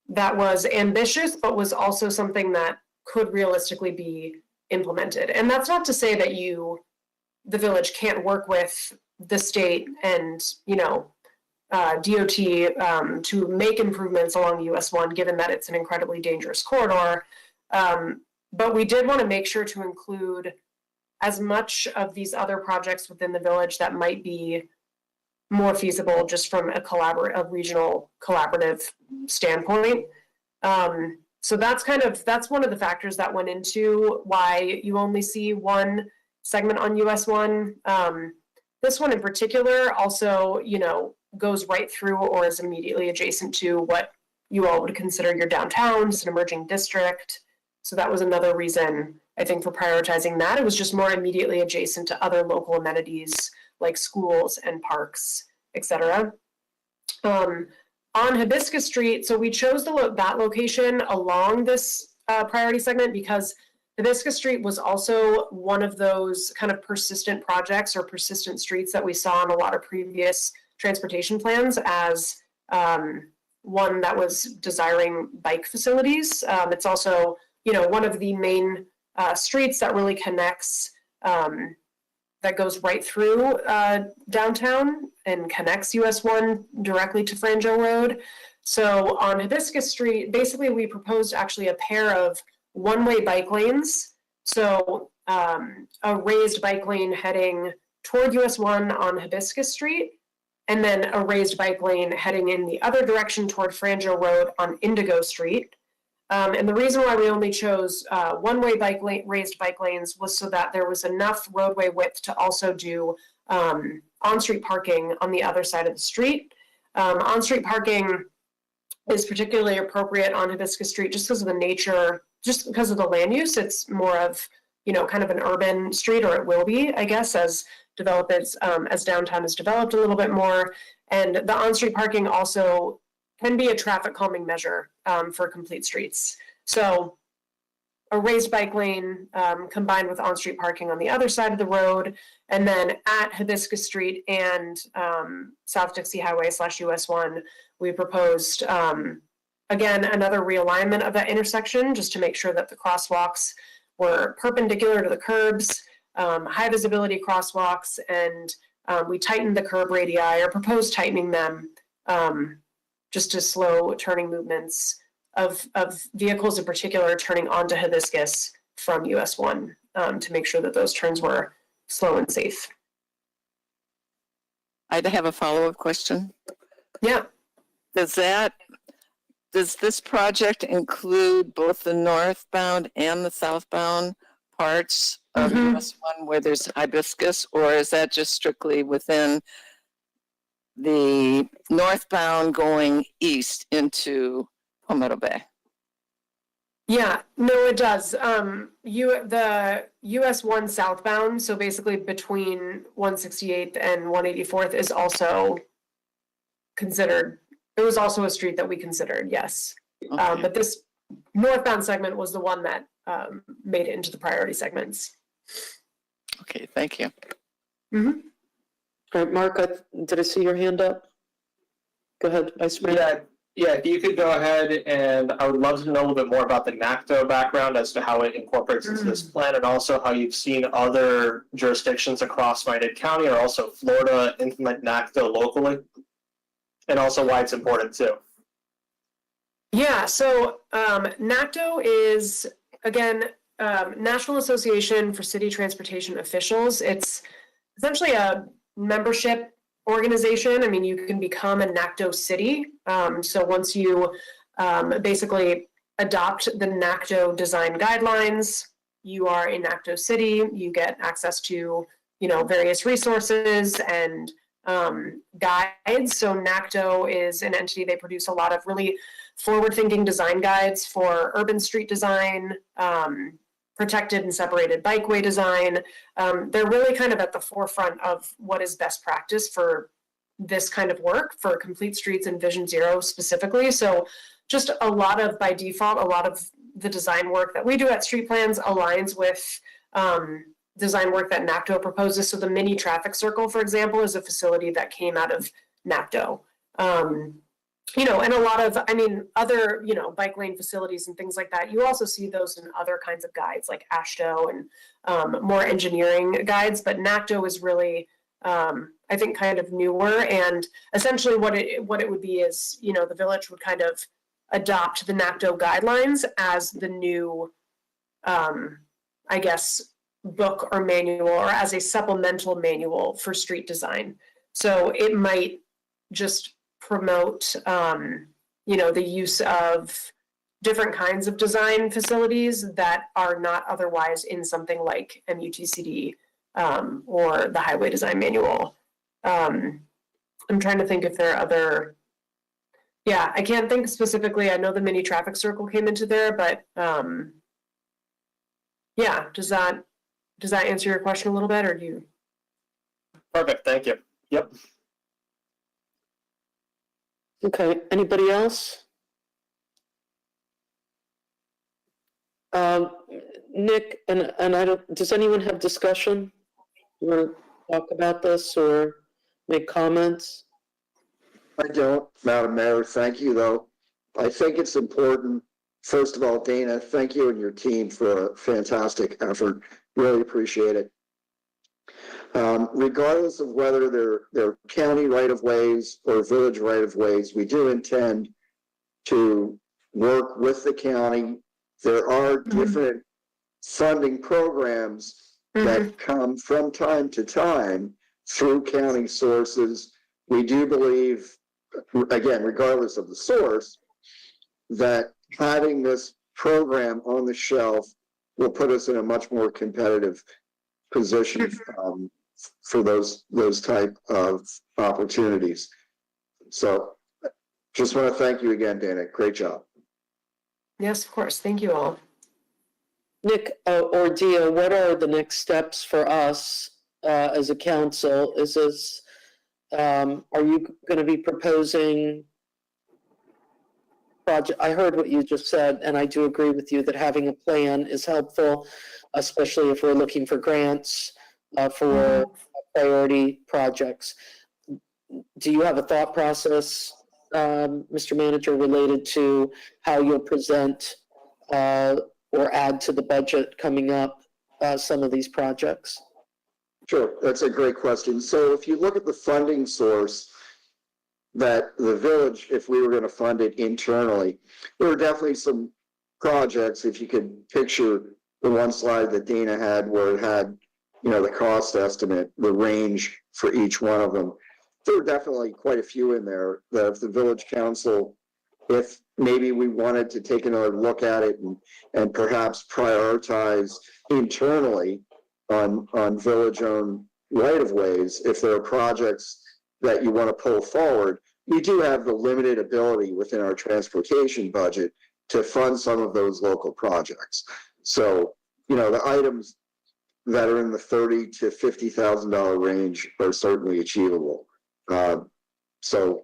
that was ambitious, but was also something that could realistically be implemented. And that's not to say that the village can't work with the state and, DOT to make improvements along US 1, given that it's an incredibly dangerous corridor. But we did want to make sure to include as much of these other projects within the village that might be more feasible just from a regional collaborative standpoint. So that's one of the factors that went into why you only see one segment on US 1. This one in particular also, goes right through or is immediately adjacent to what you all would consider your downtown. It's an emerging district. So that was another reason, I think, for prioritizing that. It was just more immediately adjacent to other local amenities like schools and parks, et cetera. On Hibiscus Street, so we chose that location along this priority segment because Hibiscus Street was also one of those kind of persistent projects or persistent streets that we saw in a lot of previous transportation plans as one that was desiring bike facilities. It's also, one of the main streets that really connects, that goes right through downtown and connects US 1 directly to Franjo Road. So on Hibiscus Street, basically we proposed actually a pair of one-way bike lanes. So a raised bike lane heading toward US 1 on Hibiscus Street, and then a raised bike lane heading in the other direction toward Franjo Road on Indigo Street. And the reason why we only chose one-way raised bike lanes was so that there was enough roadway width to also do on-street parking on the other side of the street. On-street parking is particularly appropriate on Hibiscus Street just because of the nature, just because of the land use. It's more of, kind of an urban street, or it will be, I guess, as downtown is developed a little bit more. And the on-street parking also can be a traffic calming measure for complete streets. So a raised bike lane combined with on-street parking on the other side of the road, and then at Hibiscus Street and South Dixie Highway / US 1, we proposed, again, another realignment of that intersection just to make sure that the crosswalks were perpendicular to the curbs, high visibility crosswalks, and we tightened the curb radii, or proposed tightening them, just to slow turning movements of vehicles in particular turning onto Hibiscus from US 1 to make sure that those turns were slow and safe. I have a follow-up question. Yeah. Does this project include both the northbound and the southbound parts of US 1 where there's Hibiscus, or is that just strictly within the northbound going east into Palmetto Bay? Yeah, no, it does. The US 1 southbound, so basically between 168th and 184th, is also considered. It was also a street that we considered, yes. Okay. But this northbound segment was the one that made it into the priority segments. Okay, thank you. Mm-hmm. All right, Mark, did I see your hand up? Go ahead, Vice Mayor. Yeah, if you could go ahead, and I would love to know a little bit more about the NACTO background as to how it incorporates into this plan, and also how you've seen other jurisdictions across Miami-Dade County or also Florida implement NACTO locally, and also why it's important too. Yeah, so NACTO is, again, National Association for City Transportation Officials. It's essentially a membership organization. I mean, you can become a NACTO city. So once you basically adopt the NACTO design guidelines, you are a NACTO city. You get access to, various resources and guides. So NACTO is an entity. They produce a lot of really forward-thinking design guides for urban street design, protected and separated bikeway design. They're really kind of at the forefront of what is best practice for this kind of work for complete streets and Vision Zero specifically. So just by default, a lot of the design work that we do at Street Plans aligns with design work that NACTO proposes. So the mini traffic circle, for example, is a facility that came out of NACTO. And a lot of, other, bike lane facilities and things like that. You also see those in other kinds of guides like AASHTO and more engineering guides. But NACTO is really, I think, kind of newer. And essentially what it would be is, the village would kind of adopt the NACTO guidelines as the new I guess, book or manual, or as a supplemental manual for street design. So it might just promote, the use of different kinds of design facilities that are not otherwise in something like MUTCD or the Highway Design Manual. I'm trying to think if there are other. Yeah, I can't think specifically. I know the mini traffic circle came into there, but yeah, does that answer your question a little bit, or do you? Perfect. Thank you. Yep. Okay, anybody else? Nick, and I don't, does anyone have discussion? You want to talk about this or make comments? I don't, Madam Mayor. Thank you, though. I think it's important. First of all, Dana, thank you and your team for a fantastic effort. Really appreciate it. Regardless of whether they're county right-of-ways or village right-of-ways, we do intend to work with the county. There are different funding programs that come from time to time through county sources. We do believe, again, regardless of the source, that having this program on the shelf will put us in a much more competitive position for those type of opportunities. So just want to thank you again, Dana. Great job. Yes, of course. Thank you all. Nick or Dia, what are the next steps for us as a council? Is this, are you going to be proposing project? I heard what you just said, and I do agree with you that having a plan is helpful, especially if we're looking for grants for priority projects. Do you have a thought process, Mr. Manager, related to how you'll present or add to the budget coming up some of these projects? Sure, that's a great question. So if you look at the funding source that the village, if we were going to fund it internally, there are definitely some projects, if you could picture the one slide that Dana had where it had, the cost estimate, the range for each one of them. There are definitely quite a few in there that if the village council, if maybe we wanted to take another look at it and perhaps prioritize internally on village-owned right-of-ways, if there are projects that you want to pull forward, we do have the limited ability within our transportation budget to fund some of those local projects. So, the items that are in the $30,000 to $50,000 range are certainly achievable. So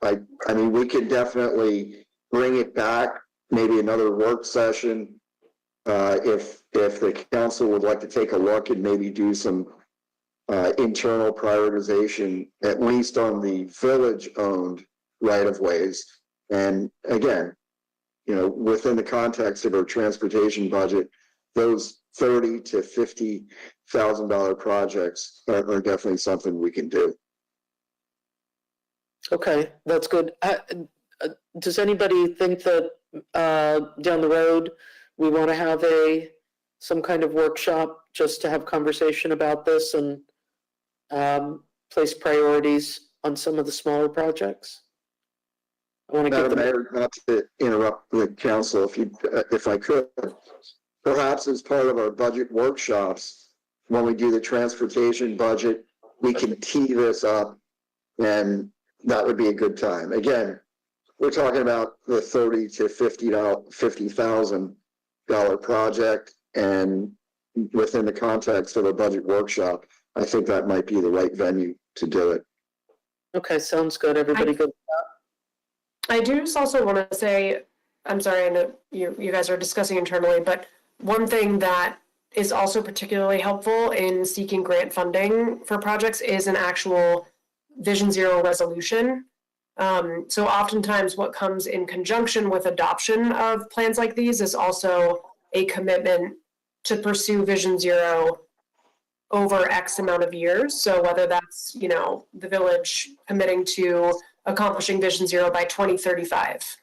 I mean, we could definitely bring it back, maybe another work session, if the council would like to take a look and maybe do some internal prioritization, at least on the village-owned right-of-ways. And again, within the context of our transportation budget, those $30,000 to $50,000 projects are definitely something we can do. Okay, that's good. Does anybody think that down the road we want to have some kind of workshop just to have conversation about this and place priorities on some of the smaller projects? I want to get Madam Mayor, not to interrupt the council, if I could, perhaps as part of our budget workshops, when we do the transportation budget, we can tee this up, and that would be a good time. Again, we're talking about the $30,000 to $50,000 project, and within the context of a budget workshop, I think that might be the right venue to do it. Okay, sounds good. Everybody good? I do just also want to say, I'm sorry, I know you guys are discussing internally, but one thing that is also particularly helpful in seeking grant funding for projects is an actual Vision Zero resolution. So oftentimes what comes in conjunction with adoption of plans like these is also a commitment to pursue Vision Zero over X amount of years. So whether that's, the village committing to accomplishing Vision Zero by 2035,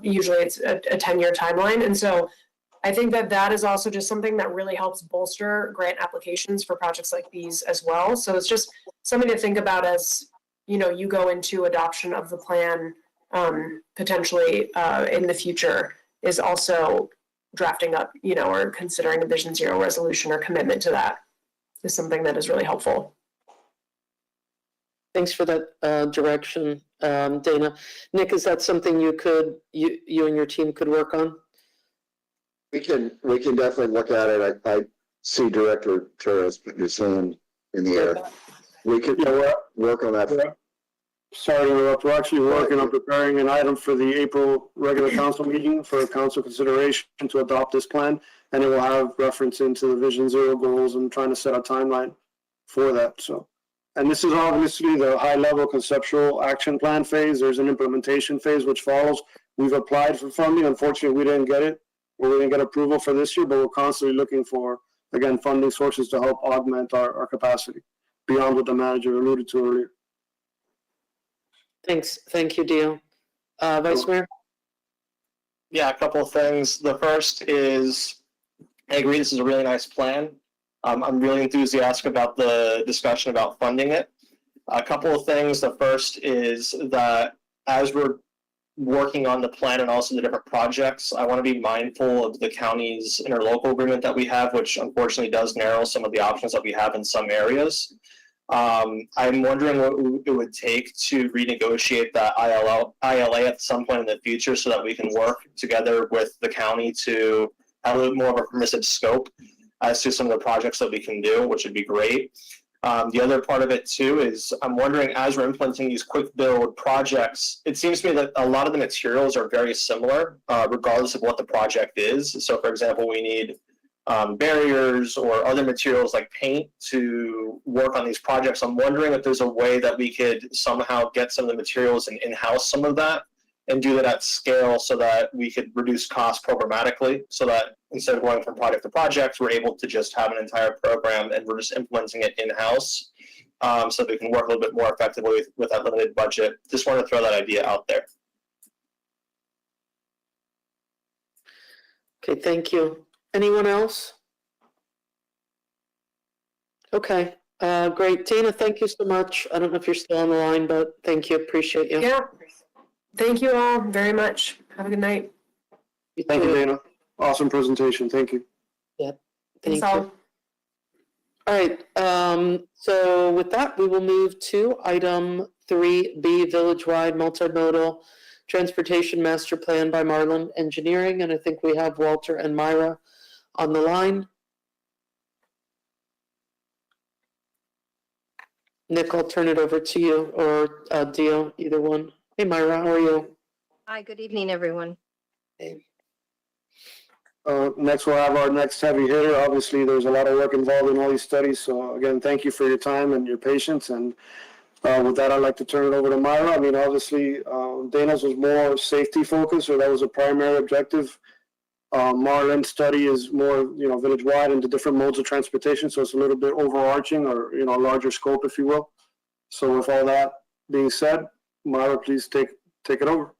usually it's a 10-year timeline. And so I think that that is also just something that really helps bolster grant applications for projects like these as well. So it's just something to think about as, you know, you go into adoption of the plan potentially in the future, is also drafting up, you know, or considering a Vision Zero resolution or commitment to that is something that is really helpful. Thanks for that direction, Dana. Nick, is that something you and your team could work on? We can definitely look at it. I see Director Torres put his hand in the air. We could work on that. Sorry to interrupt. We're actually working on preparing an item for the April regular council meeting for council consideration to adopt this plan. And it will have reference into the Vision Zero goals and trying to set a timeline for that. So, and this is obviously the high level conceptual action plan phase. There's an implementation phase which follows. We've applied for funding. Unfortunately, we didn't get it. We didn't get approval for this year, but we're constantly looking for, again, funding sources to help augment our capacity beyond what the manager alluded to earlier. Thanks. Thank you, Dio. Vice Mayor? Yeah, a couple of things. The first is, I agree, this is a really nice plan. I'm really enthusiastic about the discussion about funding it. A couple of things. The first is that as we're working on the plan and also the different projects, I want to be mindful of the county's interlocal agreement that we have, which unfortunately does narrow some of the options that we have in some areas. I'm wondering what it would take to renegotiate that ILA at some point in the future so that we can work together with the county to have a little more of a permissive scope as to some of the projects that we can do, which would be great. The other part of it too is I'm wondering, as we're implementing these quick build projects, it seems to me that a lot of the materials are very similar, regardless of what the project is. So for example, we need barriers or other materials like paint to work on these projects. I'm wondering if there's a way that we could somehow get some of the materials and in-house some of that and do that at scale so that we could reduce costs programmatically, so that instead of going from project to project, we're able to just have an entire program and we're just implementing it in-house, so that we can work a little bit more effectively with that limited budget. Just wanted to throw that idea out there. Okay, thank you. Anyone else? Okay, great. Dana, thank you so much. I don't know if you're still on the line, but thank you. Appreciate you. Yeah. Thank you all very much. Have a good night. Thank you, Dana. Awesome presentation. Thank you. Yep. Thanks Thank all. you. All right. So with that, we will move to item 3B, Village-wide Multimodal Transportation Master Plan by Marlin Engineering. And I think we have Walter and Myra on the line. Nick, I'll turn it over to you, or Dio, either one. Hey, Myra, how are you? Hi, good evening, everyone. Next, we'll have our next heavy hitter. Obviously, there's a lot of work involved in all these studies. So again, thank you for your time and your patience. And with that, I'd like to turn it over to Myra. I mean, obviously, Dana's was more safety focused, so that was a primary objective. Marlin's study is more, village-wide into different modes of transportation. So it's a little bit overarching, or, a larger scope, if you will. So with all that being said, Myra, please take it over.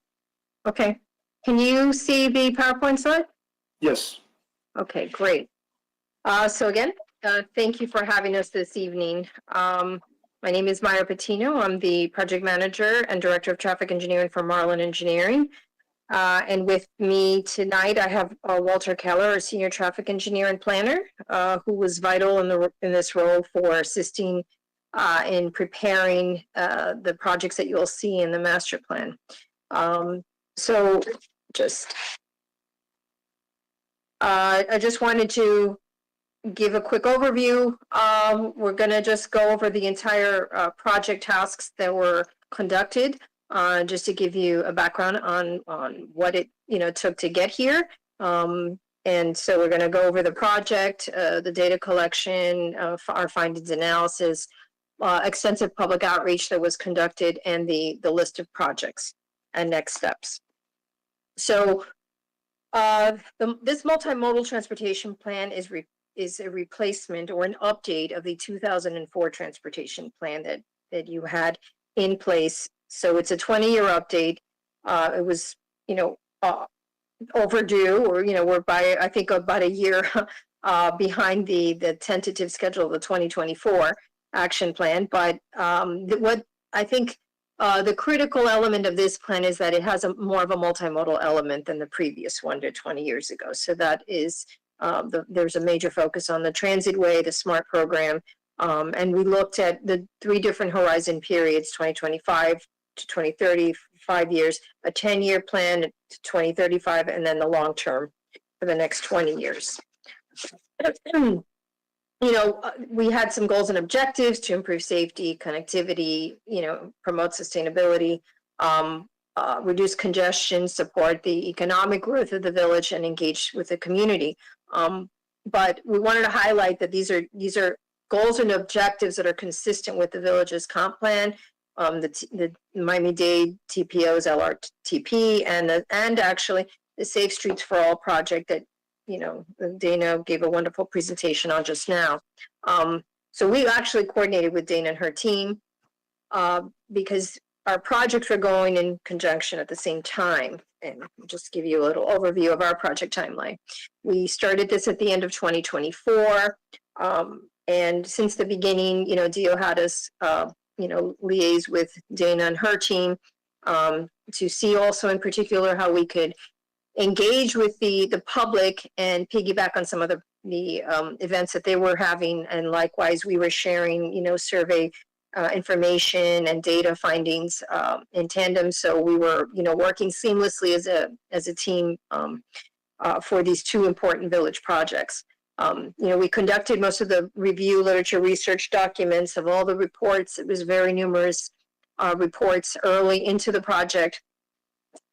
Okay. Can you see the PowerPoint slide? Yes. Okay, great. So again, thank you for having us this evening. My name is Myra Patino. I'm the project manager and director of traffic engineering for Marlin Engineering. And with me tonight, I have Walter Keller, a senior traffic engineer and planner, who was vital in this role for assisting in preparing the projects that you'll see in the master plan. So I just wanted to give a quick overview. We're going to just go over the entire project tasks that were conducted, just to give you a background on what it took to get here. And so we're going to go over the project, the data collection, our findings analysis, extensive public outreach that was conducted, and the list of projects and next steps. So this multimodal transportation plan is a replacement or an update of the 2004 transportation plan that you had in place. So it's a 20-year update. It was, overdue, or, we're by, I think, about a year behind the tentative schedule of the 2024 action plan. But what I think the critical element of this plan is that it has more of a multimodal element than the previous one to 20 years ago. So that is, there's a major focus on the Transitway, the SMART program, and we looked at the 3 different horizon periods, 2025 to 2030, 5 years, a 10-year plan to 2035, and then the long term for the next 20 years. We had some goals and objectives to improve safety, connectivity, promote sustainability, reduce congestion, support the economic growth of the village, and engage with the community. But we wanted to highlight that these are goals and objectives that are consistent with the village's comp plan, the Miami-Dade TPO's LRTP, and actually the Safe Streets for All project that Dana gave a wonderful presentation on just now. So we actually coordinated with Dana and her team because our projects were going in conjunction at the same time. And I'll just give you a little overview of our project timeline. We started this at the end of 2024. And since the beginning, DO had us, liaise with Dana and her team to see also in particular how we could engage with the public and piggyback on some of the events that they were having. And likewise, we were sharing, survey information and data findings in tandem. So we were, working seamlessly as a team for these 2 important village projects. We conducted most of the review, literature, research documents of all the reports. It was very numerous reports early into the project,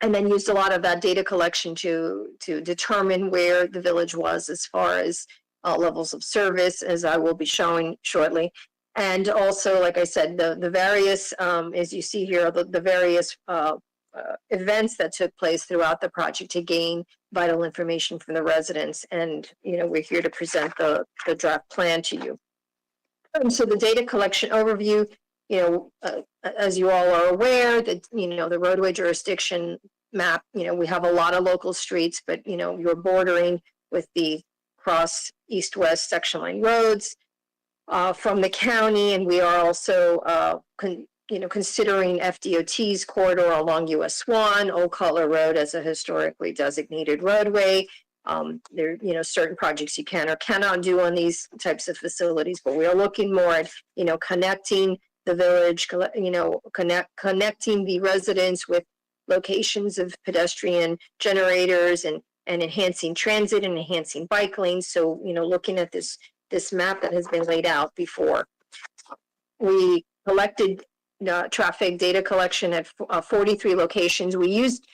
and then used a lot of that data collection to determine where the village was as far as levels of service, as I will be showing shortly. And also, like I said, the various, as you see here, the various events that took place throughout the project to gain vital information from the residents. And, we're here to present the draft plan to you. So the data collection overview, as you all are aware, that, the roadway jurisdiction map, we have a lot of local streets, but, you're bordering with the cross east-west section line roads from the county. And we are also, considering FDOT's corridor along US 1, Old Cutler Road as a historically designated roadway. There, certain projects you can or cannot do on these types of facilities, but we are looking more at, connecting the village, connecting the residents with locations of pedestrian generators and enhancing transit and enhancing bike lanes. So, looking at this map that has been laid out before. We collected traffic data collection at 43 locations. We used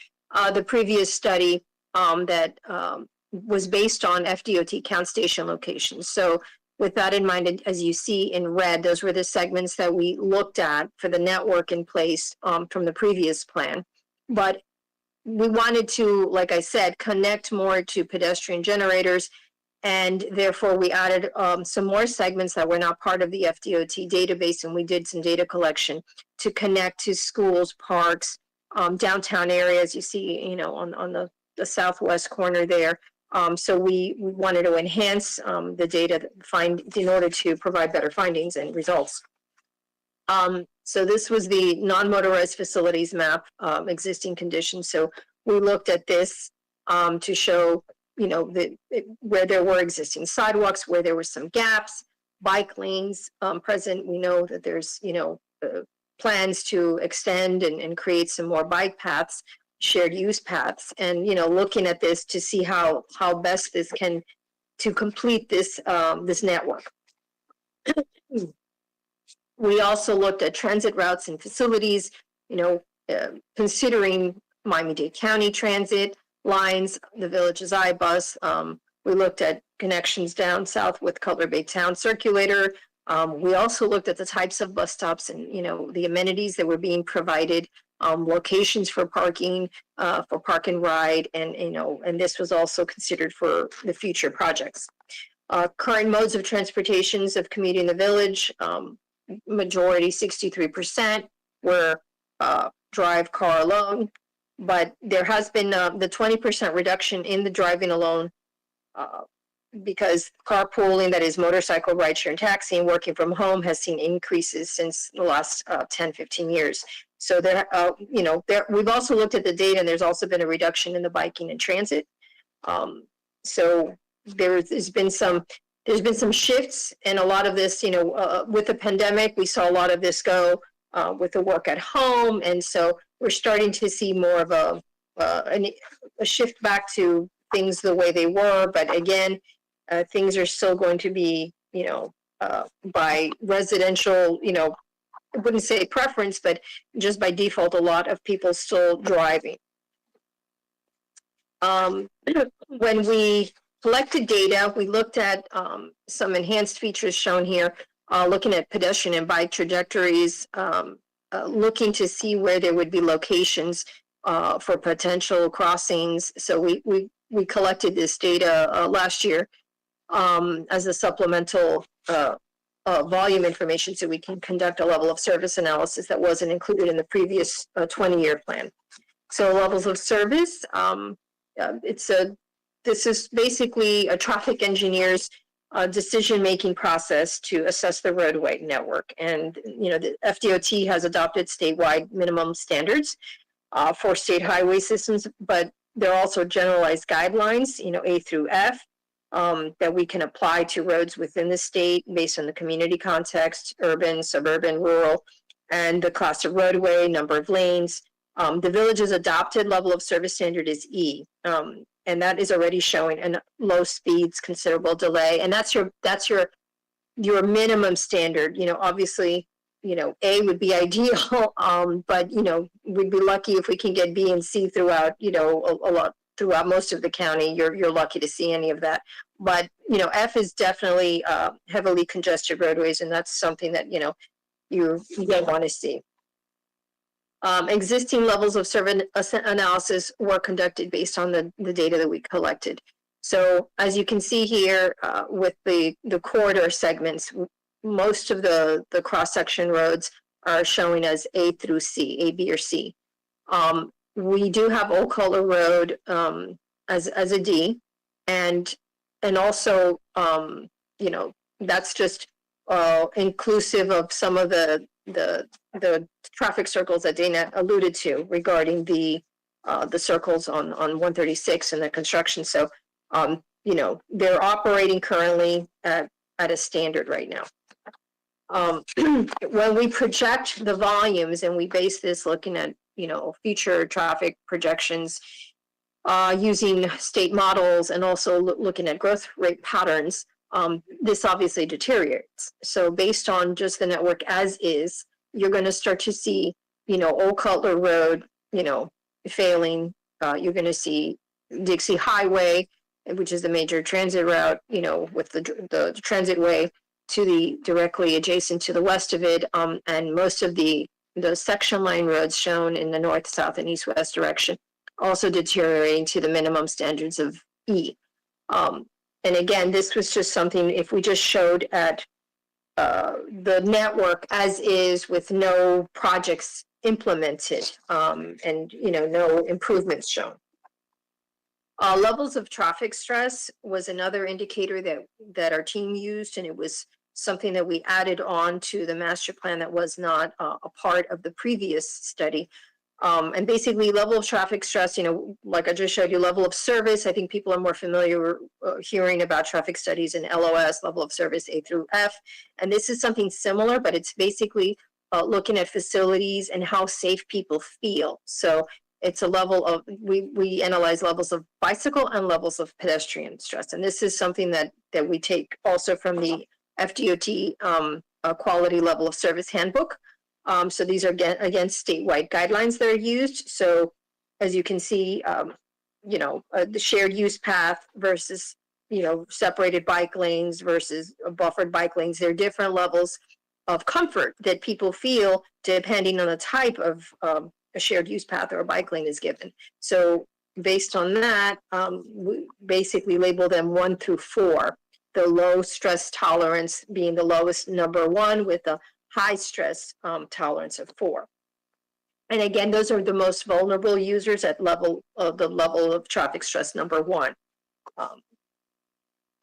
the previous study that was based on FDOT count station locations. So with that in mind, as you see in red, those were the segments that we looked at for the network in place from the previous plan. But we wanted to, like I said, connect more to pedestrian generators, and therefore we added some more segments that were not part of the FDOT database, and we did some data collection to connect to schools, parks, downtown areas. You see, on the southwest corner there. So we wanted to enhance the data in order to provide better findings and results. So this was the non-motorized facilities map, existing conditions. So we looked at this to show, where there were existing sidewalks, where there were some gaps, bike lanes present. We know that there's, plans to extend and create some more bike paths, shared use paths, and, looking at this to see how best this can, to complete this, this network. We also looked at transit routes and facilities, considering Miami-Dade County transit lines, the village's iBus. We looked at connections down south with Cutler Bay Town Circulator. We also looked at the types of bus stops and, the amenities that were being provided, locations for parking, for park and ride, and, and this was also considered for the future projects. Current modes of transportations of commuting the village, majority, 63%, were drive, car alone. but there has been the 20% reduction in the driving alone because carpooling, that is motorcycle, rideshare, and taxi, and working from home has seen increases since the last 10, 15 years. So there, we've also looked at the data, and there's also been a reduction in the biking and transit. So there's been some shifts, and a lot of this, with the pandemic, we saw a lot of this go with the work at home, and so we're starting to see more of a shift back to things the way they were. But again, things are still going to be, by residential, I wouldn't say preference, but just by default, a lot of people still driving. When we collected data, we looked at some enhanced features shown here, looking at pedestrian and bike trajectories, looking to see where there would be locations for potential crossings. So we collected this data last year as a supplemental volume information, so we can conduct a level of service analysis that wasn't included in the previous 20-year plan. So levels of service, this is basically a traffic engineer's decision-making process to assess the roadway network. And, the FDOT has adopted statewide minimum standards for state highway systems, but there are also generalized guidelines, A through F, that we can apply to roads within the state based on the community context, urban, suburban, rural, and the class of roadway, number of lanes. The village's adopted level of service standard is E, and that is already showing low speeds, considerable delay, and that's your minimum standard. Obviously, A would be ideal, but we'd be lucky if we can get B and C throughout, a lot throughout most of the county. You're lucky to see any of that. But F is definitely heavily congested roadways, and that's something that you don't want to see. Existing levels of service analysis were conducted based on the data that we collected. So as you can see here, with the corridor segments, most of the cross-section roads are showing as A through C, A, B, or C. We do have Old Color Road as a D, and also that's just inclusive of some of the traffic circles that Dana alluded to regarding the circles on 136 and the construction. So they're operating currently at a standard right now. When we project the volumes, and we base this looking at future traffic projections using state models and also looking at growth rate patterns, this obviously deteriorates. So based on just the network as is, you're going to start to see, Old Cutler Road, failing. You're going to see Dixie Highway, which is the major transit route, with the transit way directly adjacent to the west of it, and most of the section line roads shown in the north, south, and east-west direction also deteriorating to the minimum standards of E. And again, this was just something, if we just showed at the network as is with no projects implemented, and no improvements shown. Levels of traffic stress was another indicator that our team used, and it was something that we added on to the master plan that was not a part of the previous study. And basically, level of traffic stress, like I just showed you, level of service. I think people are more familiar hearing about traffic studies in LOS, level of service A through F. And this is something similar, but it's basically looking at facilities and how safe people feel. So it's a level of, we analyze levels of bicycle and levels of pedestrian stress. And this is something that we take also from the FDOT quality level of service handbook. So these are again statewide guidelines that are used. So as you can see, the shared use path versus separated bike lanes versus buffered bike lanes. There are different levels of comfort that people feel depending on the type of a shared use path or a bike lane is given. So based on that, we basically label them 1 through 4. The low stress tolerance being the lowest, number 1, with a high stress tolerance of 4. And again, those are the most vulnerable users at the level of traffic stress number 1.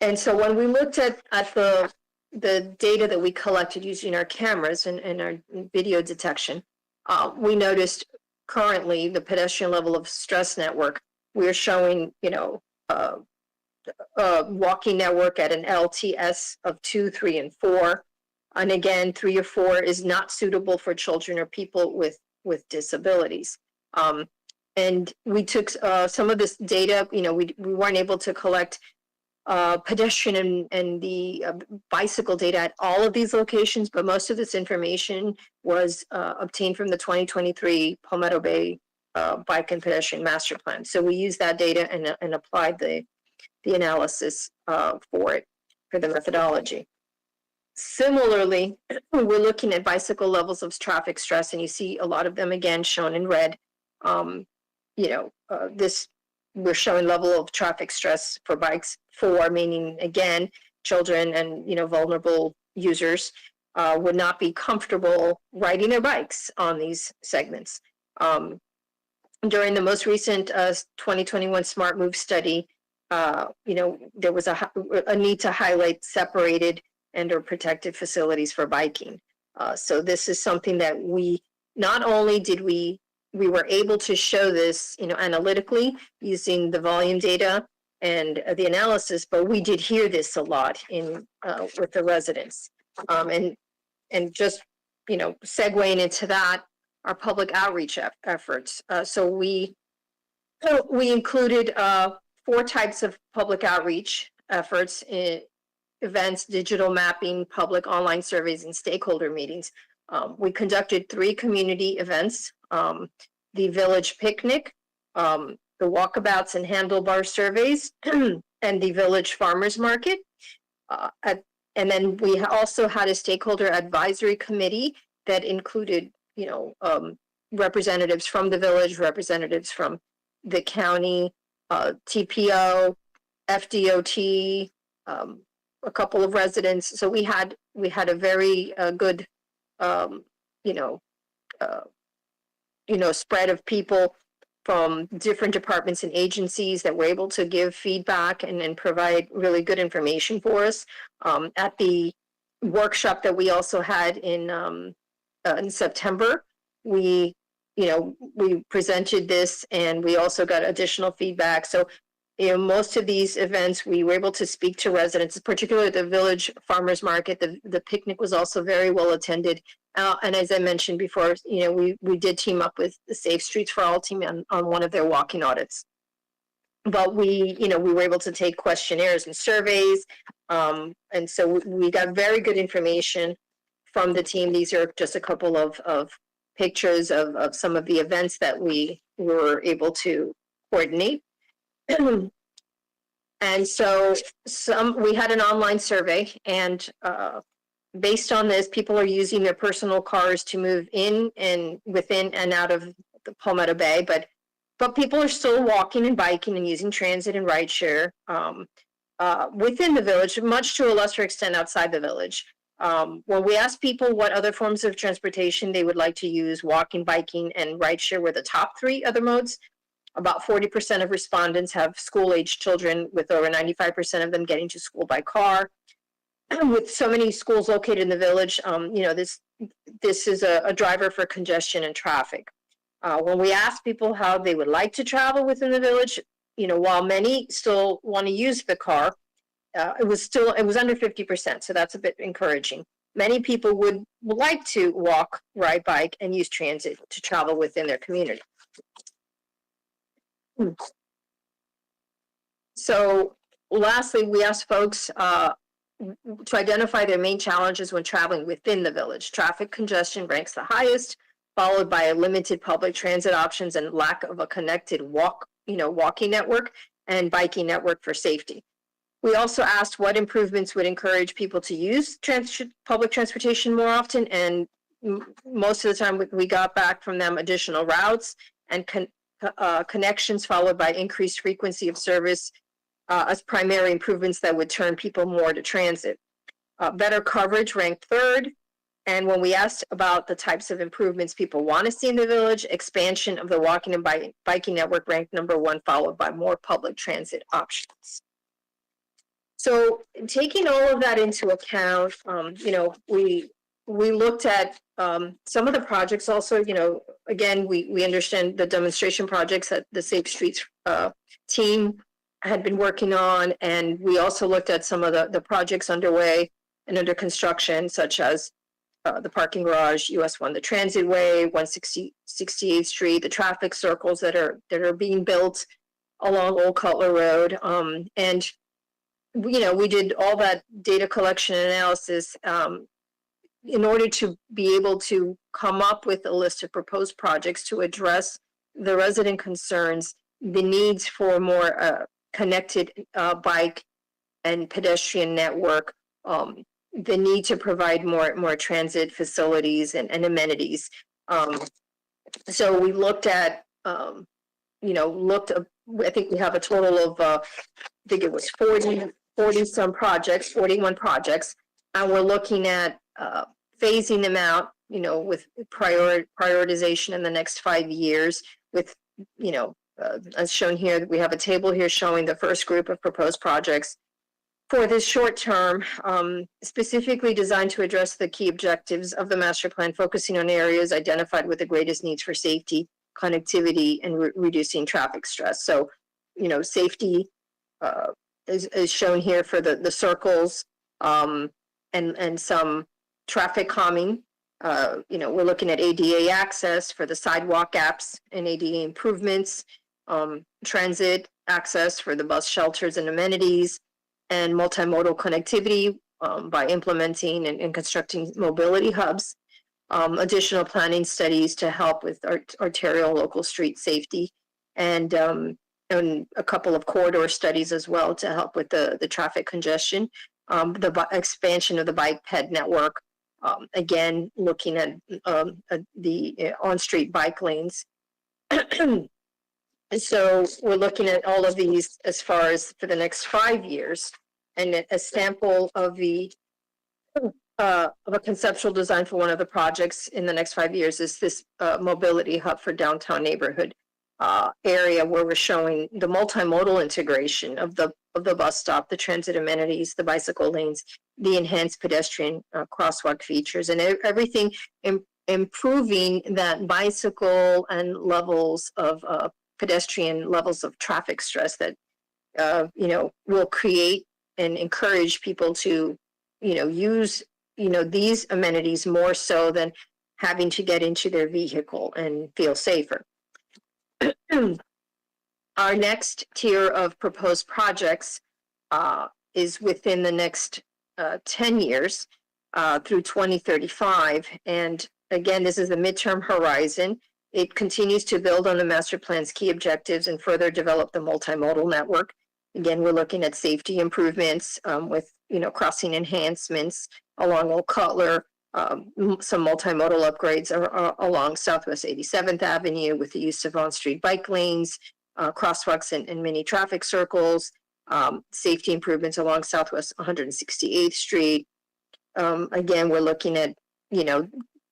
And so when we looked at the data that we collected using our cameras and our video detection, we noticed currently the pedestrian level of stress network, we're showing, walking network at an LTS of 2, 3, and 4. And again, 3 or 4 is not suitable for children or people with disabilities. And we took some of this data, we weren't able to collect pedestrian and the bicycle data at all of these locations, but most of this information was obtained from the 2023 Palmetto Bay Bike and Pedestrian Master Plan. So we used that data and applied the analysis for the methodology. Similarly, we're looking at bicycle levels of traffic stress, and you see a lot of them again shown in red. We're showing level of traffic stress for bikes 4, meaning again, children and vulnerable users would not be comfortable riding their bikes on these segments. During the most recent 2021 Smart Move study, there was a need to highlight separated and or protected facilities for biking. So this is something that we not only did we were able to show this, analytically using the volume data and the analysis, but we did hear this a lot with the residents. And just, segueing into that, our public outreach efforts. So we included 4 types of public outreach efforts: events, digital mapping, public online surveys, and stakeholder meetings. We conducted 3 community events: the village picnic, the walkabouts and handlebar surveys, and the village farmers market. And then we also had a stakeholder advisory committee that included, representatives from the village, representatives from the county, TPO, FDOT, a couple of residents. So we had a very good, spread of people from different departments and agencies that were able to give feedback and provide really good information for us. At the workshop that we also had in September, we presented this and we also got additional feedback. So, most of these events, we were able to speak to residents, particularly the village farmers market. The picnic was also very well attended. And as I mentioned before, we did team up with the Safe Streets for All team on one of their walking audits. But we were able to take questionnaires and surveys. And so we got very good information from the team. These are just a couple of pictures of some of the events that we were able to coordinate. And so we had an online survey, and based on this, people are using their personal cars to move in and within and out of the Palmetto Bay, but people are still walking and biking and using transit and rideshare within the village, much to a lesser extent outside the village. When we asked people what other forms of transportation they would like to use, walking, biking, and rideshare were the top 3 other modes. About 40% of respondents have school-age children, with over 95% of them getting to school by car. With so many schools located in the village, this is a driver for congestion and traffic. When we asked people how they would like to travel within the village, while many still want to use the car, it was under 50%, so that's a bit encouraging. Many people would like to walk, ride bike, and use transit to travel within their community. So lastly, we asked folks to identify their main challenges when traveling within the village. Traffic congestion ranks the highest, followed by limited public transit options and lack of a connected walking network and biking network for safety. We also asked what improvements would encourage people to use public transportation more often, and most of the time we got back from them additional routes and connections, followed by increased frequency of service as primary improvements that would turn people more to transit. Better coverage ranked 3rd, And when we asked about the types of improvements people want to see in the village, expansion of the walking and biking network ranked #1, followed by more public transit options. So taking all of that into account, we looked at some of the projects also, again, we understand the demonstration projects that the Safe Streets team had been working on. And we also looked at some of the projects underway and under construction, such as the parking garage, US 1, the transit way, 168th Street, the traffic circles that are being built along Old Cutler Road. And we did all that data collection and analysis in order to be able to come up with a list of proposed projects to address the resident concerns, the needs for more connected bike and pedestrian network, the need to provide more transit facilities and amenities. So we looked at, I think we have a total of, I think it was 40 projects, 41 projects, and we're looking at phasing them out, with prioritization in the next 5 years with, as shown here, we have a table here showing the first group of proposed projects for this short term, specifically designed to address the key objectives of the master plan, focusing on areas identified with the greatest needs for safety, connectivity, and reducing traffic stress. So, safety is shown here for the circles, and some traffic calming. We're looking at ADA access for the sidewalk gaps and ADA improvements, transit access for the bus shelters and amenities, and multimodal connectivity by implementing and constructing mobility hubs, additional planning studies to help with arterial local street safety, and a couple of corridor studies as well to help with the traffic congestion, the expansion of the bike ped network, again, looking at the on-street bike lanes. So we're looking at all of these as far as for the next 5 years, and a sample of a conceptual design for one of the projects in the next 5 years is this mobility hub for downtown neighborhood area, where we're showing the multimodal integration of the bus stop, the transit amenities, the bicycle lanes, the enhanced pedestrian crosswalk features, and everything improving that bicycle and levels of pedestrian levels of traffic stress that will create and encourage people to use these amenities more so than having to get into their vehicle and feel safer. Our next tier of proposed projects is within the next 10 years through 2035. And again, this is the midterm horizon. It continues to build on the master plan's key objectives and further develop the multimodal network. Again, we're looking at safety improvements with, crossing enhancements along Old Cutler, some multimodal upgrades along Southwest 87th Avenue with the use of on-street bike lanes, crosswalks and mini traffic circles, safety improvements along Southwest 168th Street. Again, we're looking at,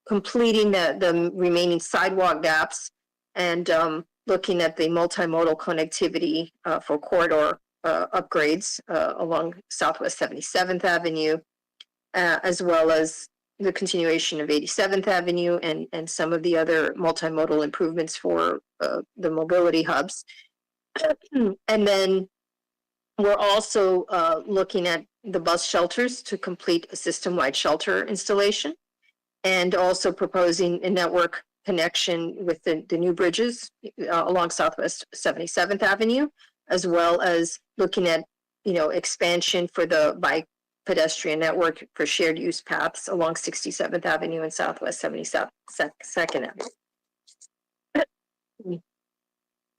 completing the remaining sidewalk gaps and looking at the multimodal connectivity for corridor upgrades along Southwest 77th Avenue, as well as the continuation of 87th Avenue and some of the other multimodal improvements for the mobility hubs. And then we're also looking at the bus shelters to complete a system-wide shelter installation, and also proposing a network connection with the new bridges along Southwest 77th Avenue, as well as looking at, expansion for the bike pedestrian network for shared use paths along 67th Avenue and Southwest 72nd Avenue.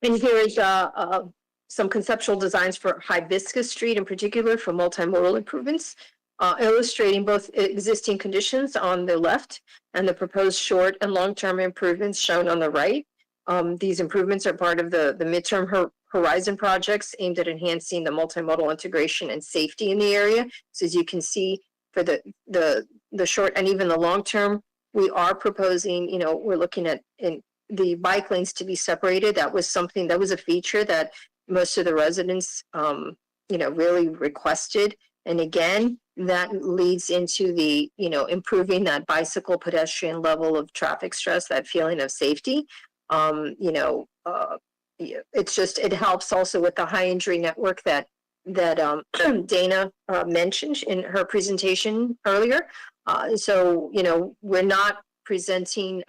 And here is some conceptual designs for Hibiscus Street in particular for multimodal improvements, illustrating both existing conditions on the left and the proposed short and long-term improvements shown on the right. These improvements are part of the midterm horizon projects aimed at enhancing the multimodal integration and safety in the area. So as you can see, for the short and even the long term, we are proposing, we're looking at in the bike lanes to be separated. That was something that was a feature that most of the residents, really requested. And again, that leads into the, improving that bicycle pedestrian level of traffic stress, that feeling of safety. It's just, it helps also with the high injury network that Dana mentioned in her presentation earlier. So, we're not presenting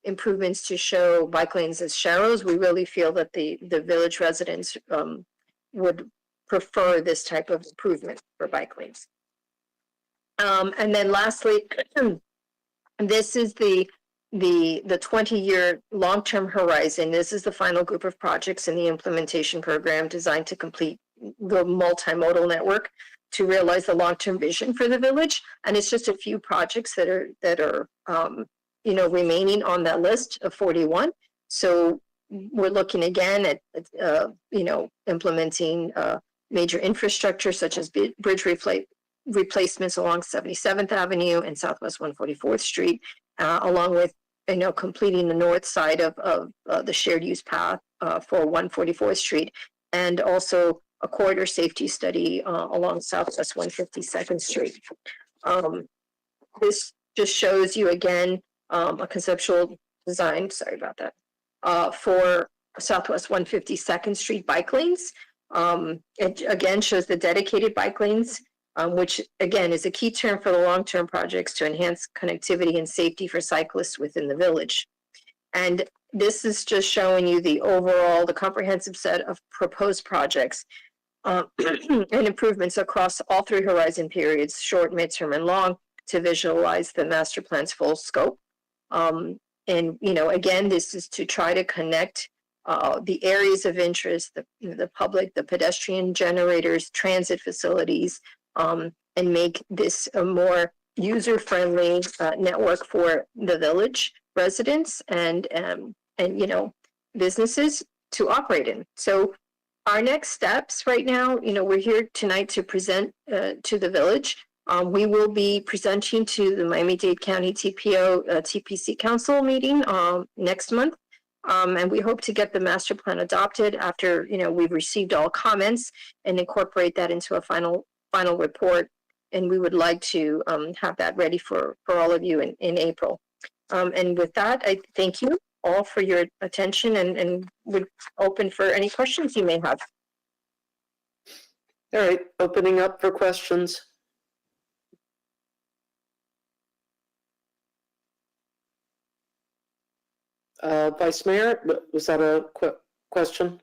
improvements to show bike lanes as shallows. We really feel that the village residents would prefer this type of improvement for bike lanes. And then lastly, this is the 20-year long-term horizon. This is the final group of projects in the implementation program designed to complete the multimodal network to realize the long-term vision for the village. And it's just a few projects that are remaining on that list of 41. So we're looking again at implementing major infrastructure such as bridge replacements along 77th Avenue and Southwest 144th Street, along with completing the north side of the shared use path for 144th Street, and also a corridor safety study along Southwest 152nd Street. This just shows you again a conceptual design, sorry about that, for Southwest 152nd Street bike lanes. It again shows the dedicated bike lanes, which again is a key term for the long-term projects to enhance connectivity and safety for cyclists within the village. And this is just showing you the comprehensive set of proposed projects and improvements across all three horizon periods, short, midterm, and long, to visualize the master plan's full scope. And again, this is to try to connect the areas of interest, the public, the pedestrian generators, transit facilities, and make this a more user-friendly network for the village residents and businesses to operate in. So our next steps right now, we're here tonight to present to the village. We will be presenting to the Miami-Dade County TPO TPC Council meeting next month. And we hope to get the master plan adopted after, we've received all comments and incorporate that into a final report. And we would like to have that ready for all of you in April. And with that, I thank you all for your attention and would open for any questions you may have. All right, opening up for questions. Vice Mayor, was that a question?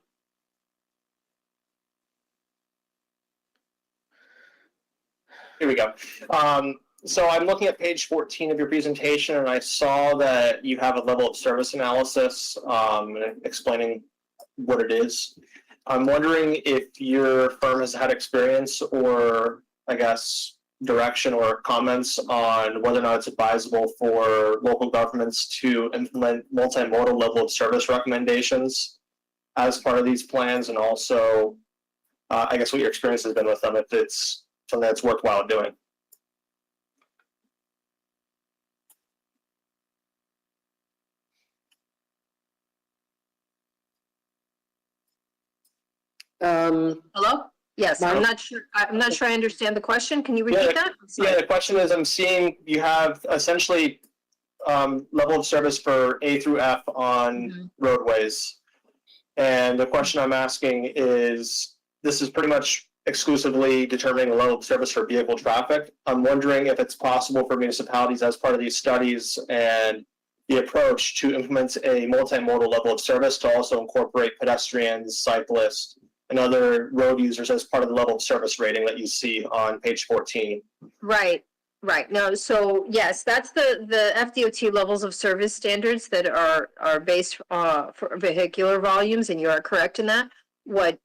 Here we go. So I'm looking at page 14 of your presentation, and I saw that you have a level of service analysis explaining what it is. I'm wondering if your firm has had experience or, I guess, direction or comments on whether or not it's advisable for local governments to implement multimodal level of service recommendations as part of these plans, and also, I guess, what your experience has been with them, if it's something that's worthwhile doing. Hello? Yes, I'm not sure I understand the question. Can you repeat that? Yeah, the question is, I'm seeing you have essentially level of service for A through F on roadways. And the question I'm asking is, this is pretty much exclusively determining the level of service for vehicle traffic. I'm wondering if it's possible for municipalities as part of these studies and the approach to implement a multimodal level of service to also incorporate pedestrians, cyclists, and other road users as part of the level of service rating that you see on page 14. Right. No, so yes, that's the FDOT levels of service standards that are based for vehicular volumes, and you are correct in that. What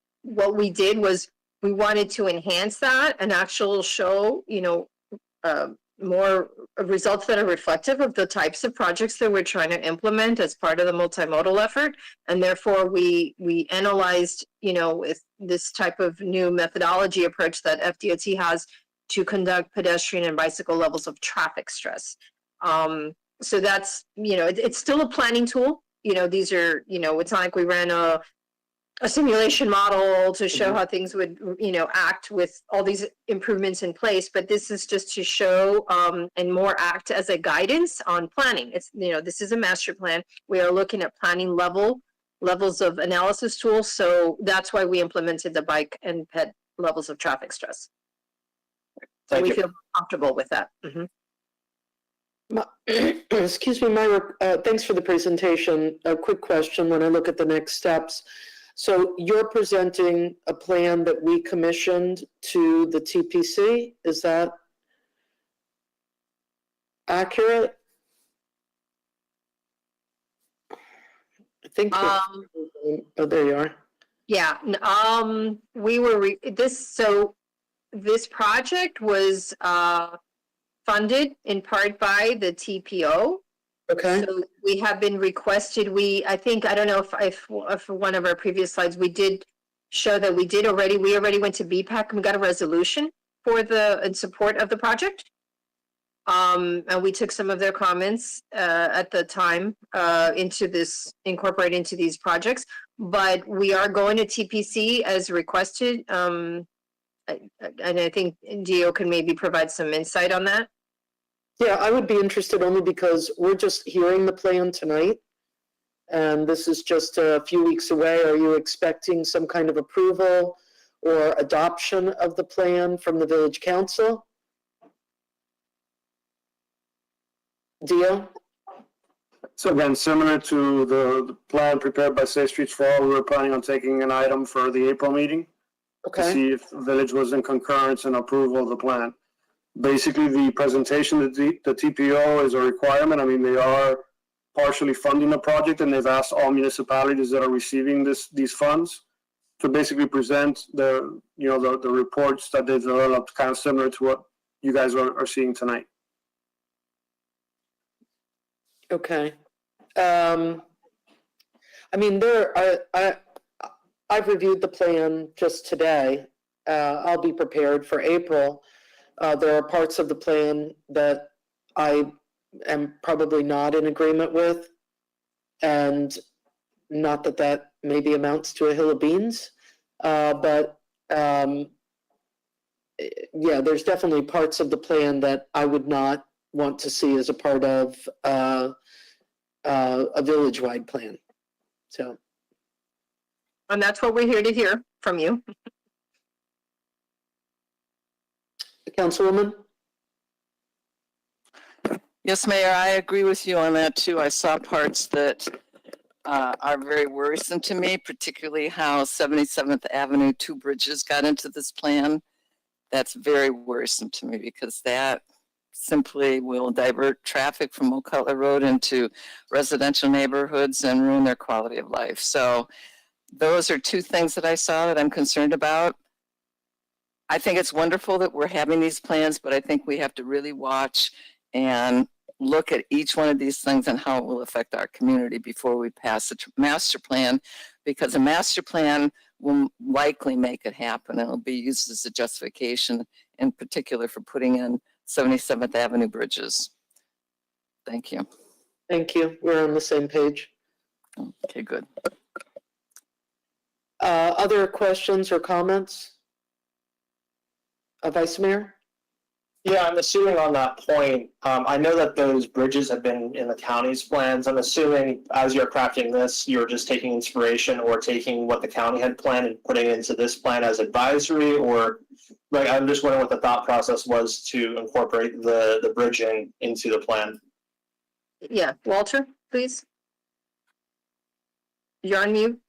we did was we wanted to enhance that and actually show, more results that are reflective of the types of projects that we're trying to implement as part of the multimodal effort. And therefore we analyzed, with this type of new methodology approach that FDOT has, to conduct pedestrian and bicycle levels of traffic stress. So that's, it's still a planning tool. These are, it's not like we ran a simulation model to show how things would, act with all these improvements in place. But this is just to show and more act as a guidance on planning. It's, this is a master plan. We are looking at planning levels of analysis tools. So that's why we implemented the bike and ped levels of traffic stress. So we feel comfortable with that. Excuse me, Myra, thanks for the presentation. A quick question when I look at the next steps. So you're presenting a plan that we commissioned to the TPC, is that accurate? I think, oh, there you are. Yeah, we were, this project was funded in part by the TPO. Okay. So we have been requested, I don't know if one of our previous slides, we did show that we already went to BPAC and we got a resolution in support of the project. And we took some of their comments at the time incorporated into these projects, but we are going to TPC as requested. And I think Gio can maybe provide some insight on that. Yeah, I would be interested only because we're just hearing the plan tonight. And this is just a few weeks away. Are you expecting some kind of approval or adoption of the plan from the village council? Dio? So again, similar to the plan prepared by Safe Streets for All, we were planning on taking an item for the April meeting to Okay. see if the village was in concurrence and approval of the plan. Basically, the presentation to the TPO is a requirement. I mean, they are partially funding the project, and they've asked all municipalities that are receiving these funds to basically present the reports that they've developed, kind of similar to what you guys are seeing tonight. Okay. I mean, I've reviewed the plan just today. I'll be prepared for April. There are parts of the plan that I am probably not in agreement with, and not that maybe amounts to a hill of beans, but yeah, there's definitely parts of the plan that I would not want to see as a part of a village-wide plan. So, And that's what we're here to hear from you. Councilwoman? Yes, Mayor, I agree with you on that too. I saw parts that are very worrisome to me, particularly how 77th Avenue, 2 bridges got into this plan. That's very worrisome to me because that simply will divert traffic from Oak Cutler Road into residential neighborhoods and ruin their quality of life. So those are 2 things that I saw that I'm concerned about. I think it's wonderful that we're having these plans, but I think we have to really watch and look at each one of these things and how it will affect our community before we pass a master plan, because a master plan will likely make it happen. It'll be used as a justification, in particular for putting in 77th Avenue bridges. Thank you. Thank you. We're on the same page. Okay, good. Other questions or comments? Vice Mayor? Yeah, I'm assuming on that point, I know that those bridges have been in the county's plans. I'm assuming as you're crafting this, you're just taking inspiration or taking what the county had planned and putting it into this plan as advisory, or like, I'm just wondering what the thought process was to incorporate the bridging into the plan. Yeah, Walter, please. You're on mute.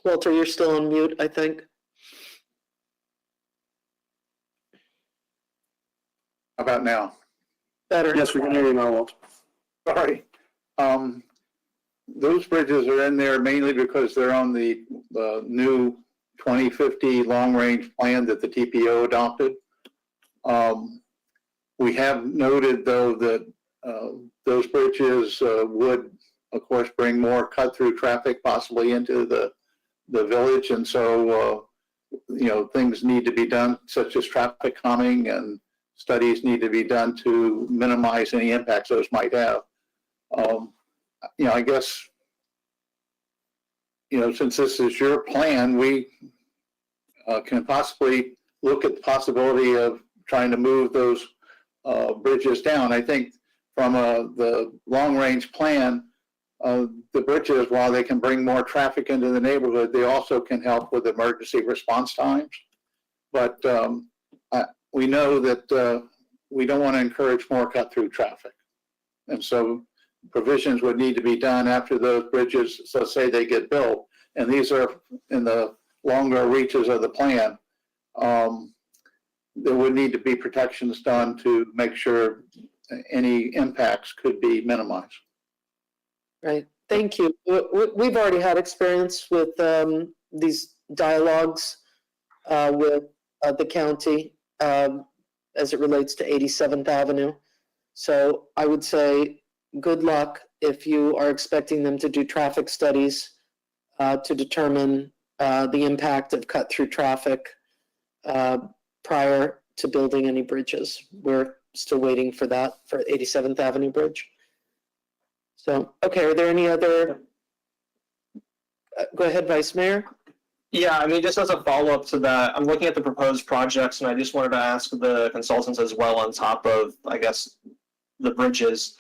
Walter, you're still on mute, I think. How about now? Better. Yes, we can hear you now, Walt. Sorry. Those bridges are in there mainly because they're on the new 2050 long-range plan that the TPO adopted. We have noted, though, that those bridges would, of course, bring more cut-through traffic possibly into the village. And so, things need to be done, such as traffic calming, and studies need to be done to minimize any impacts those might have. I guess, since this is your plan, we can possibly look at the possibility of trying to move those bridges down. I think from the long-range plan, the bridges, while they can bring more traffic into the neighborhood, they also can help with emergency response times. But we know that we don't want to encourage more cut-through traffic. And so provisions would need to be done after those bridges, so say they get built, and these are in the longer reaches of the plan. There would need to be protections done to make sure any impacts could be minimized. Right, thank you. We've already had experience with these dialogues with the county as it relates to 87th Avenue. So I would say good luck if you are expecting them to do traffic studies to determine the impact of cut-through traffic prior to building any bridges. We're still waiting for that for 87th Avenue Bridge. So, okay, are there any other, go ahead, Vice Mayor. Yeah, I mean, just as a follow-up to that, I'm looking at the proposed projects, and I just wanted to ask the consultants as well on top of, I guess, the bridges.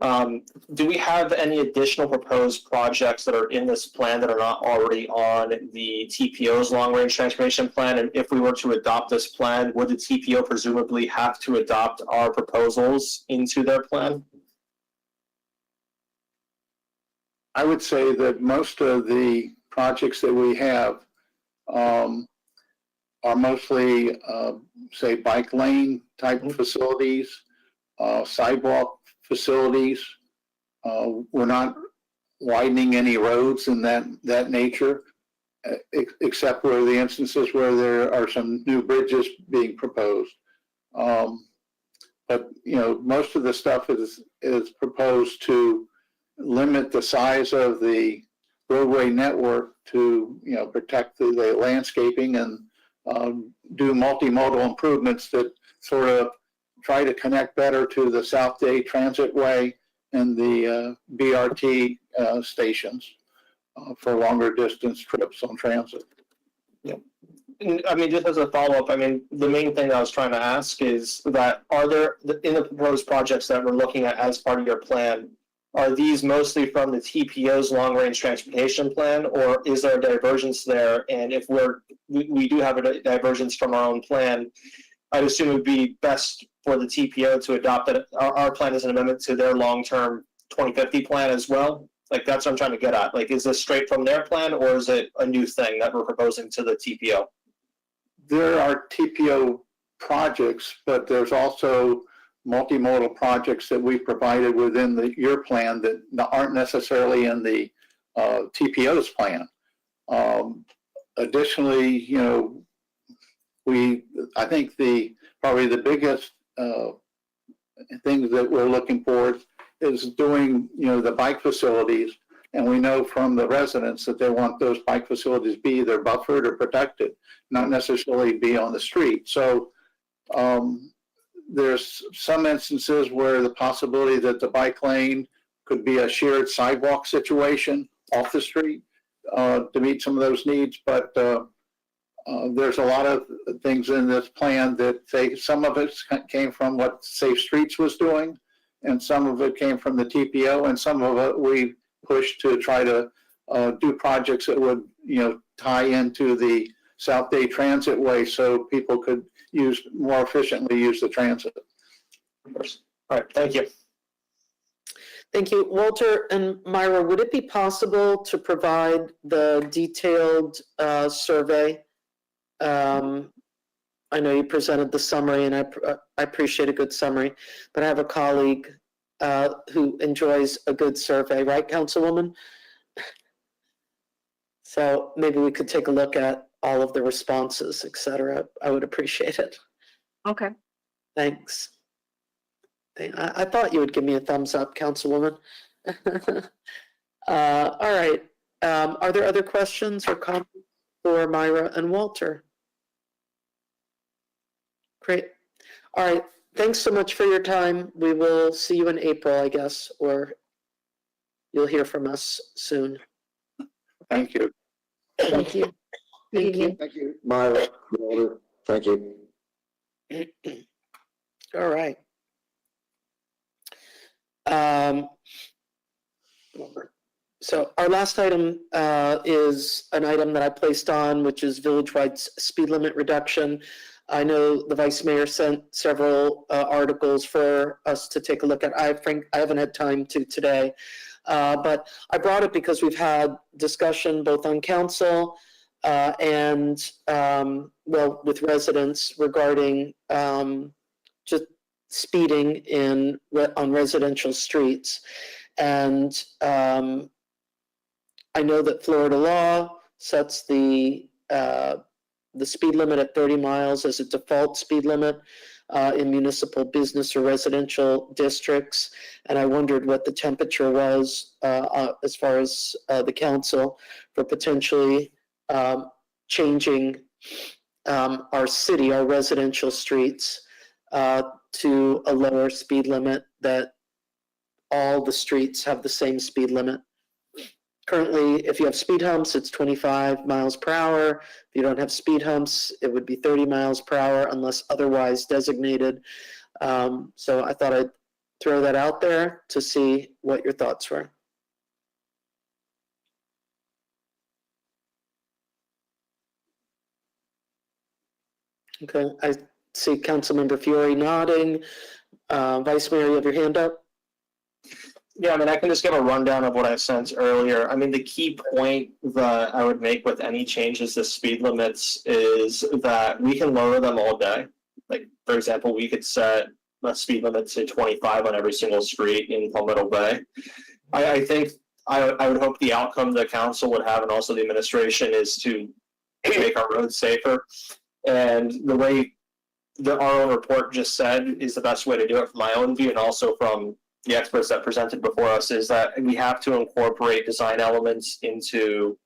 Do we have any additional proposed projects that are in this plan that are not already on the TPO's long-range transportation plan? And if we were to adopt this plan, would the TPO presumably have to adopt our proposals into their plan? I would say that most of the projects that we have are mostly, say, bike lane type facilities, sidewalk facilities. We're not widening any roads in that nature, except for the instances where there are some new bridges being proposed. But most of the stuff is proposed to limit the size of the roadway network to protect the landscaping and do multimodal improvements that sort of try to connect better to the South Day Transit Way and the BRT stations for longer distance trips on transit. Yeah. I mean, just as a follow-up, I mean, the main thing I was trying to ask is that are there, in the proposed projects that we're looking at as part of your plan, are these mostly from the TPO's long-range transportation plan, or is there a divergence there? And if we do have a divergence from our own plan, I'd assume it would be best for the TPO to adopt it. Our plan is an amendment to their long-term 2050 plan as well. Like, that's what I'm trying to get at. Like, is this straight from their plan, or is it a new thing that we're proposing to the TPO? There are TPO projects, but there's also multimodal projects that we've provided within your plan that aren't necessarily in the TPO's plan. Additionally, I think probably the biggest thing that we're looking for is doing, the bike facilities. And we know from the residents that they want those bike facilities be either buffered or protected, not necessarily be on the street. So there's some instances where the possibility that the bike lane could be a shared sidewalk situation off the street to meet some of those needs. But there's a lot of things in this plan that some of it came from what Safe Streets was doing, and some of it came from the TPO, and some of it we pushed to try to do projects that would, tie into the South Day Transit Way so people could more efficiently use the transit. Of course. All right, thank you. Thank you. Walter and Myra, would it be possible to provide the detailed survey? I know you presented the summary, and I appreciate a good summary, but I have a colleague who enjoys a good survey, right, Councilwoman? So maybe we could take a look at all of the responses, et cetera. I would appreciate it. Okay. Thanks. I thought you would give me a thumbs up, Councilwoman. All right. Are there other questions or comments for Myra and Walter? Great. All right. Thanks so much for your time. We will see you in April, I guess, or you'll hear from us soon. Thank you. Thank you. Thank you. Thank you, Myra, Walter. Thank you. All right. So our last item is an item that I placed on, which is village-wide speed limit reduction. I know the vice mayor sent several articles for us to take a look at. I haven't had time to today, but I brought it because we've had discussion both on council and well, with residents regarding just speeding on residential streets. And I know that Florida law sets the speed limit at 30 miles as a default speed limit in municipal business or residential districts. And I wondered what the temperature was as far as the council for potentially changing our city, our residential streets to a lower speed limit, that all the streets have the same speed limit. Currently, if you have speed humps, it's 25 miles per hour. If you don't have speed humps, it would be 30 miles per hour unless otherwise designated. So I thought I'd throw that out there to see what your thoughts were. Okay, I see Councilmember Fiore nodding. Vice Mayor, you have your hand up? Yeah, I mean, I can just give a rundown of what I sent earlier. I mean, the key point that I would make with any changes to speed limits is that we can lower them all day. Like, for example, we could set a speed limit to 25 on every single street in Palmetto Bay. I think I would hope the outcome the council would have, and also the administration, is to make our roads safer. And the way our own report just said is the best way to do it from my own view, and also from the experts that presented before us, is that we have to incorporate design elements into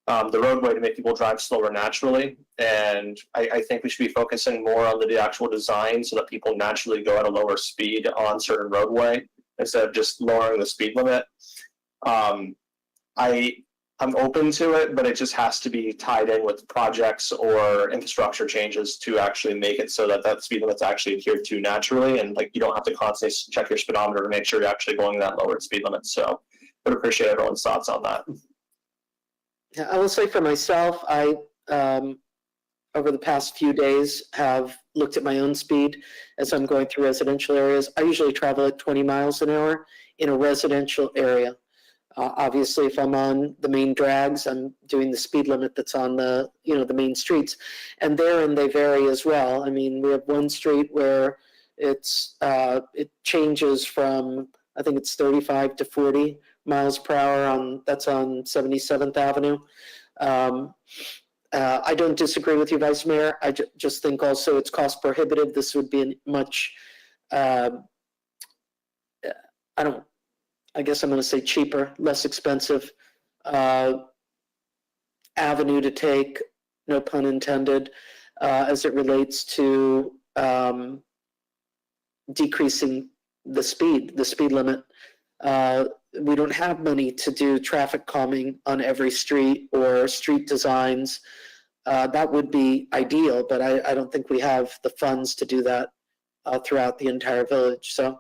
the roadway to make people drive slower naturally. And I think we should be focusing more on the actual design so that people naturally go at a lower speed on certain roadway instead of just lowering the speed limit. I'm open to it, but it just has to be tied in with projects or infrastructure changes to actually make it so that that speed limit's actually adhered to naturally, and like you don't have to constantly check your speedometer to make sure you're actually going that lower speed limit. So I would appreciate everyone's thoughts on that. Yeah, I will say for myself, I over the past few days have looked at my own speed as I'm going through residential areas. I usually travel at 20 miles an hour in a residential area. Obviously, if I'm on the main drags, I'm doing the speed limit that's on the the main streets, and therein they vary as well. I mean, we have one street where it changes from, I think it's 35 to 40 miles per hour that's on 77th Avenue. I don't disagree with you, Vice Mayor. I just think also it's cost prohibitive. This would be a much, I guess I'm going to say cheaper, less expensive avenue to take, no pun intended, as it relates to decreasing the speed limit. We don't have money to do traffic calming on every street or street designs. That would be ideal, but I don't think we have the funds to do that throughout the entire village. So.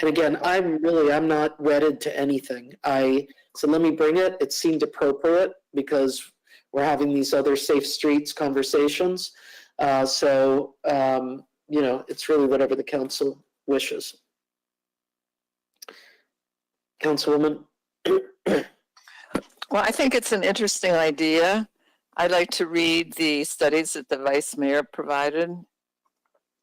And again, I'm not wedded to anything. So let me bring it. It seemed appropriate because we're having these other safe streets conversations. It's really whatever the council wishes. Councilwoman? Well, I think it's an interesting idea. I'd like to read the studies that the vice mayor provided.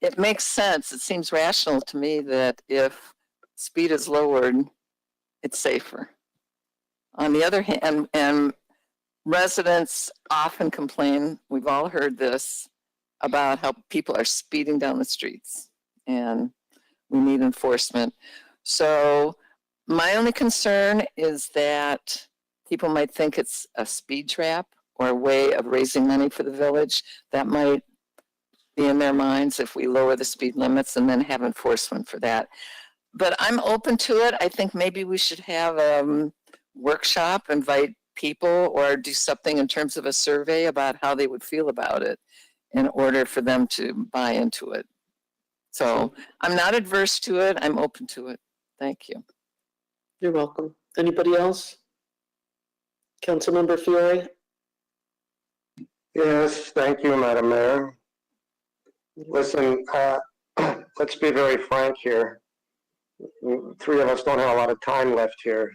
It makes sense. It seems rational to me that if speed is lowered, it's safer. On the other hand, and residents often complain, we've all heard this, about how people are speeding down the streets. And We need enforcement. So my only concern is that people might think it's a speed trap or a way of raising money for the village. That might be in their minds if we lower the speed limits and then have enforcement for that. But I'm open to it. I think maybe we should have a workshop, invite people, or do something in terms of a survey about how they would feel about it in order for them to buy into it. So I'm not adverse to it. I'm open to it. Thank you. You're welcome. Anybody else? Councilmember Fiore? Yes, thank you, Madam Mayor. Listen, let's be very frank here. Three of us don't have a lot of time left here.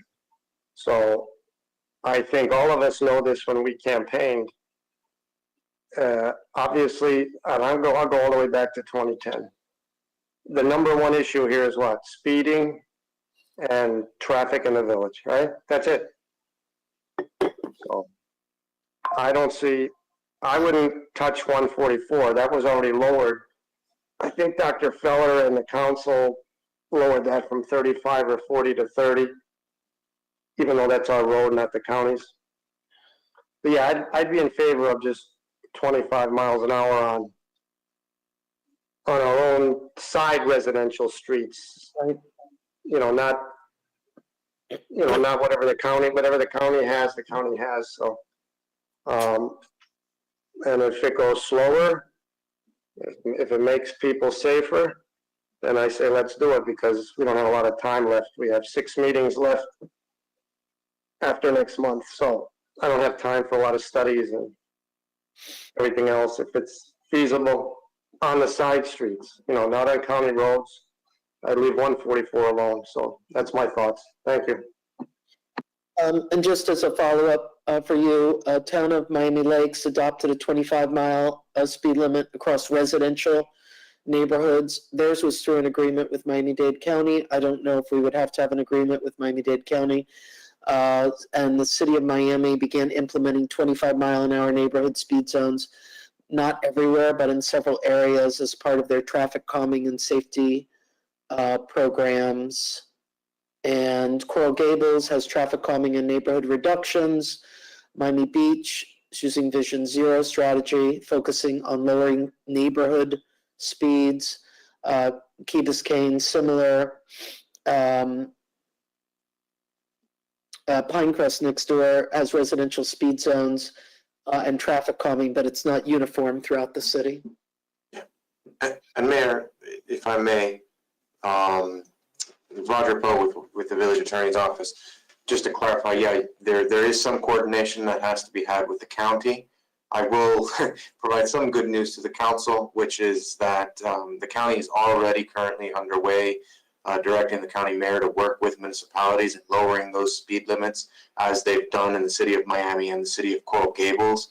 So I think all of us know this when we campaigned. Obviously, and I'll go all the way back to 2010. The number one issue here is what? Speeding and traffic in the village, right? That's it. So I don't see, I wouldn't touch 144. That was already lowered. I think Dr. Feller and the council lowered that from 35 or 40 to 30, even though that's our road, not the county's. But yeah, I'd be in favor of just 25 miles an hour on our own side residential streets. Right? Not whatever the county has, the county has. So, and if it goes slower, if it makes people safer, then I say let's do it, because we don't have a lot of time left. We have 6 meetings left after next month, so I don't have time for a lot of studies and everything else. If it's feasible on the side streets, not on county roads, I'd leave 144 alone. So that's my thoughts. Thank you. And just as a follow-up for you, town of Miami Lakes adopted a 25-mile speed limit across residential neighborhoods. Theirs was through an agreement with Miami-Dade County. I don't know if we would have to have an agreement with Miami-Dade County. And the city of Miami began implementing 25-mile-an-hour neighborhood speed zones, not everywhere, but in several areas as part of their traffic calming and safety programs. And Coral Gables has traffic calming and neighborhood reductions. Miami Beach is using Vision Zero strategy, focusing on lowering neighborhood speeds. Key Biscayne, similar. Pinecrest next door has residential speed zones and traffic calming, but it's not uniform throughout the city. And Mayor, if I may, Roger Poe with the village attorney's office, just to clarify, yeah, there is some coordination that has to be had with the county. I will provide some good news to the council, which is that the county is already currently underway directing the county mayor to work with municipalities in lowering those speed limits, as they've done in the city of Miami and the city of Coral Gables.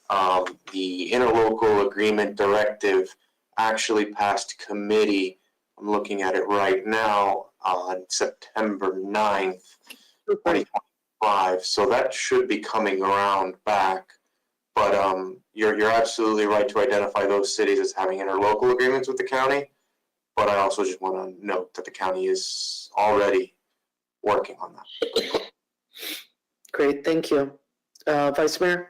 The interlocal agreement directive actually passed committee. I'm looking at it right now on September 9th, 2025. So that should be coming around back. But you're absolutely right to identify those cities as having interlocal agreements with the county. But I also just want to note that the county is already working on that. Great, thank you. Vice Mayor?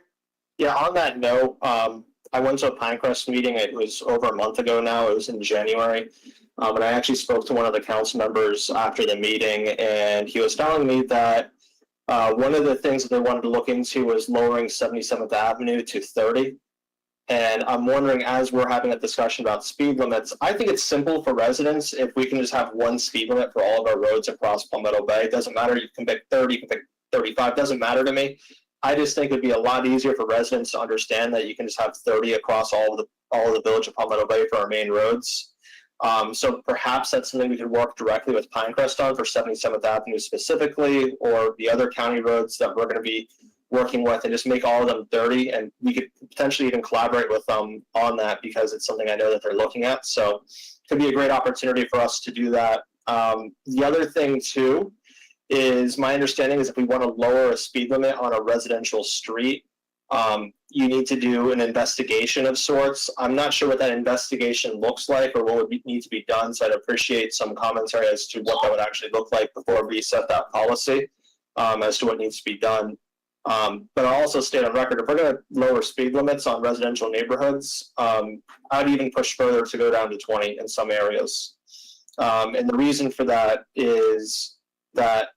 Yeah, on that note, I went to a Pinecrest meeting. It was over a month ago now. It was in January. And I actually spoke to one of the council members after the meeting, and he was telling me that one of the things that they wanted to look into was lowering 77th Avenue to 30. And I'm wondering, as we're having a discussion about speed limits, I think it's simple for residents if we can just have one speed limit for all of our roads across Palmetto Bay. It doesn't matter, you can pick 30, you can pick 35, doesn't matter to me. I just think it'd be a lot easier for residents to understand that you can just have 30 across all of the village of Palmetto Bay for our main roads. So perhaps that's something we could work directly with Pinecrest on for 77th Avenue specifically, or the other county roads that we're going to be working with, and just make all of them 30, and we could potentially even collaborate with them on that, because it's something I know that they're looking at. So it could be a great opportunity for us to do that. The other thing too is, my understanding is if we want to lower a speed limit on a residential street, you need to do an investigation of sorts. I'm not sure what that investigation looks like or what would need to be done, so I'd appreciate some commentary as to what that would actually look like before we set that policy as to what needs to be done. But I'll also state on record, if we're going to lower speed limits on residential neighborhoods, I'd even push further to go down to 20 in some areas. And the reason for that is that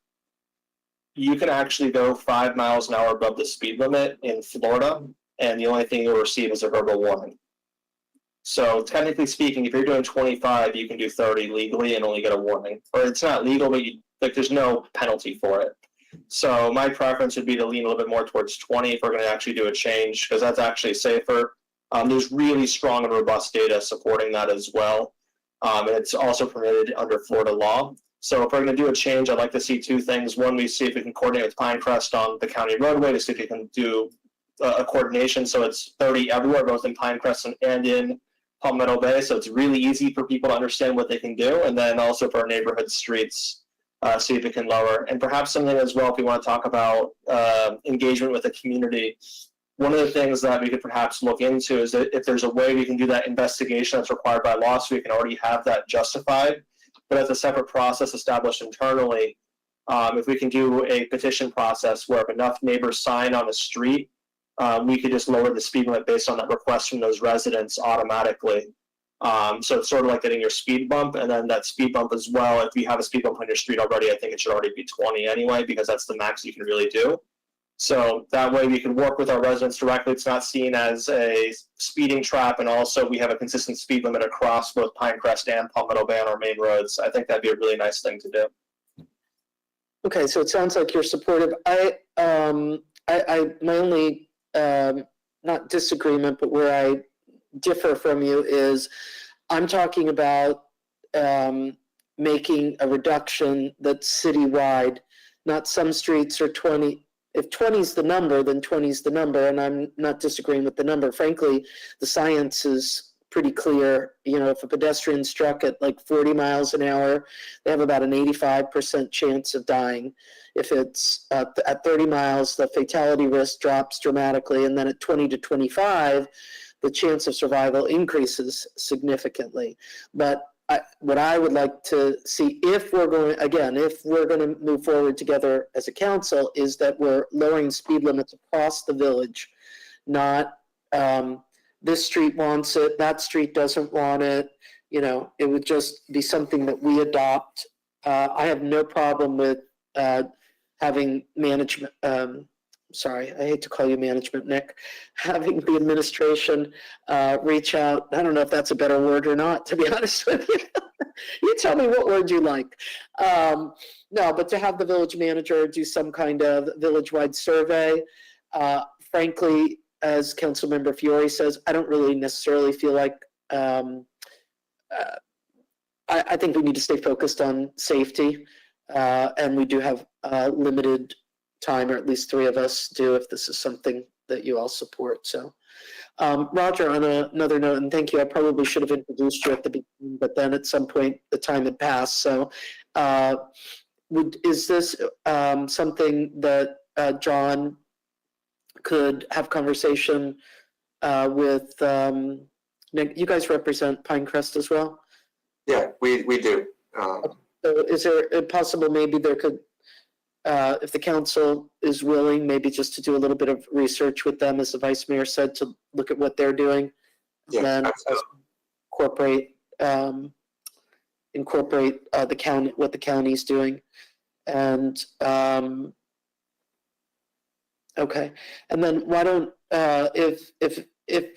you can actually go 5 miles an hour above the speed limit in Florida, and the only thing you'll receive is a verbal warning. So technically speaking, if you're doing 25, you can do 30 legally and only get a warning. Or it's not legal, but there's no penalty for it. So my preference would be to lean a little bit more towards 20 if we're going to actually do a change, because that's actually safer. There's really strong and robust data supporting that as well. And it's also permitted under Florida law. So if we're going to do a change, I'd like to see two things. One, we see if we can coordinate with Pinecrest on the county roadway to see if we can do a coordination so it's 30 everywhere, both in Pinecrest and in Palmetto Bay. So it's really easy for people to understand what they can do. And then also for our neighborhood streets, see if it can lower. And perhaps something as well, if we want to talk about engagement with the community, one of the things that we could perhaps look into is that if there's a way we can do that investigation that's required by law, so we can already have that justified, but as a separate process established internally, if we can do a petition process where if enough neighbors sign on a street, we could just lower the speed limit based on that request from those residents automatically. So it's sort of like getting your speed bump, and then that speed bump as well, if you have a speed bump on your street already, I think it should already be 20 anyway, because that's the max you can really do. So that way we can work with our residents directly. It's not seen as a speeding trap, and also we have a consistent speed limit across both Pinecrest and Palmetto Bay on our main roads. I think that'd be a really nice thing to do. Okay, so it sounds like you're supportive. My only, not disagreement, but where I differ from you is I'm talking about making a reduction that's citywide, not some streets are 20. If 20 is the number, then 20 is the number, and I'm not disagreeing with the number. Frankly, the science is pretty clear. You know, if a pedestrian struck at like 40 miles an hour, they have about an 85% chance of dying. If it's at 30 miles, the fatality risk drops dramatically, and then at 20 to 25, the chance of survival increases significantly. But what I would like to see, if we're going to move forward together as a council, is that we're lowering speed limits across the village, not this street wants it, that street doesn't want it. You know, it would just be something that we adopt. I have no problem with having management, sorry, I hate to call you management, Nick, having the administration reach out. I don't know if that's a better word or not, to be honest with you. You tell me what word you like. No, but to have the village manager do some kind of village-wide survey, frankly, as Councilmember Fiore says, I don't really necessarily feel like, I think we need to stay focused on safety, and we do have limited time, or at least three of us do, if this is something that you all support. So Roger, on another note, and thank you, I probably should have introduced you at the beginning, but then at some point the time had passed. So is this something that John could have conversation with Nick? You guys represent Pinecrest as well? Yeah, we do. So is there possible maybe there could, if the council is willing, maybe just to do a little bit of research with them, as the vice mayor said, to look at what they're doing, Yeah, and then incorporate the county, what the county's doing, and okay, and then why don't if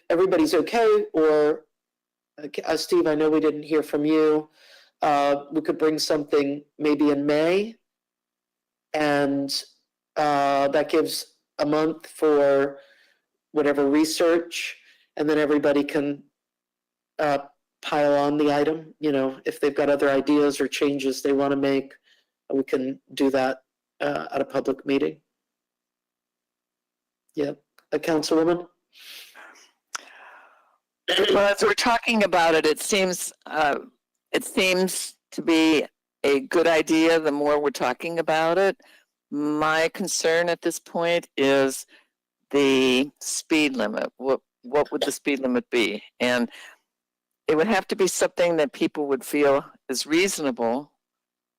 everybody's okay, or Steve, I know we didn't hear from you. We could bring something maybe in May, and that gives a month for whatever research, and then everybody can pile on the item. You know, if they've got other ideas or changes they want to make, we can do that at a public meeting. Yeah, a councilwoman? Well, as we're talking about it, it seems to be a good idea the more we're talking about it. My concern at this point is the speed limit, what would the speed limit be? And it would have to be something that people would feel is reasonable,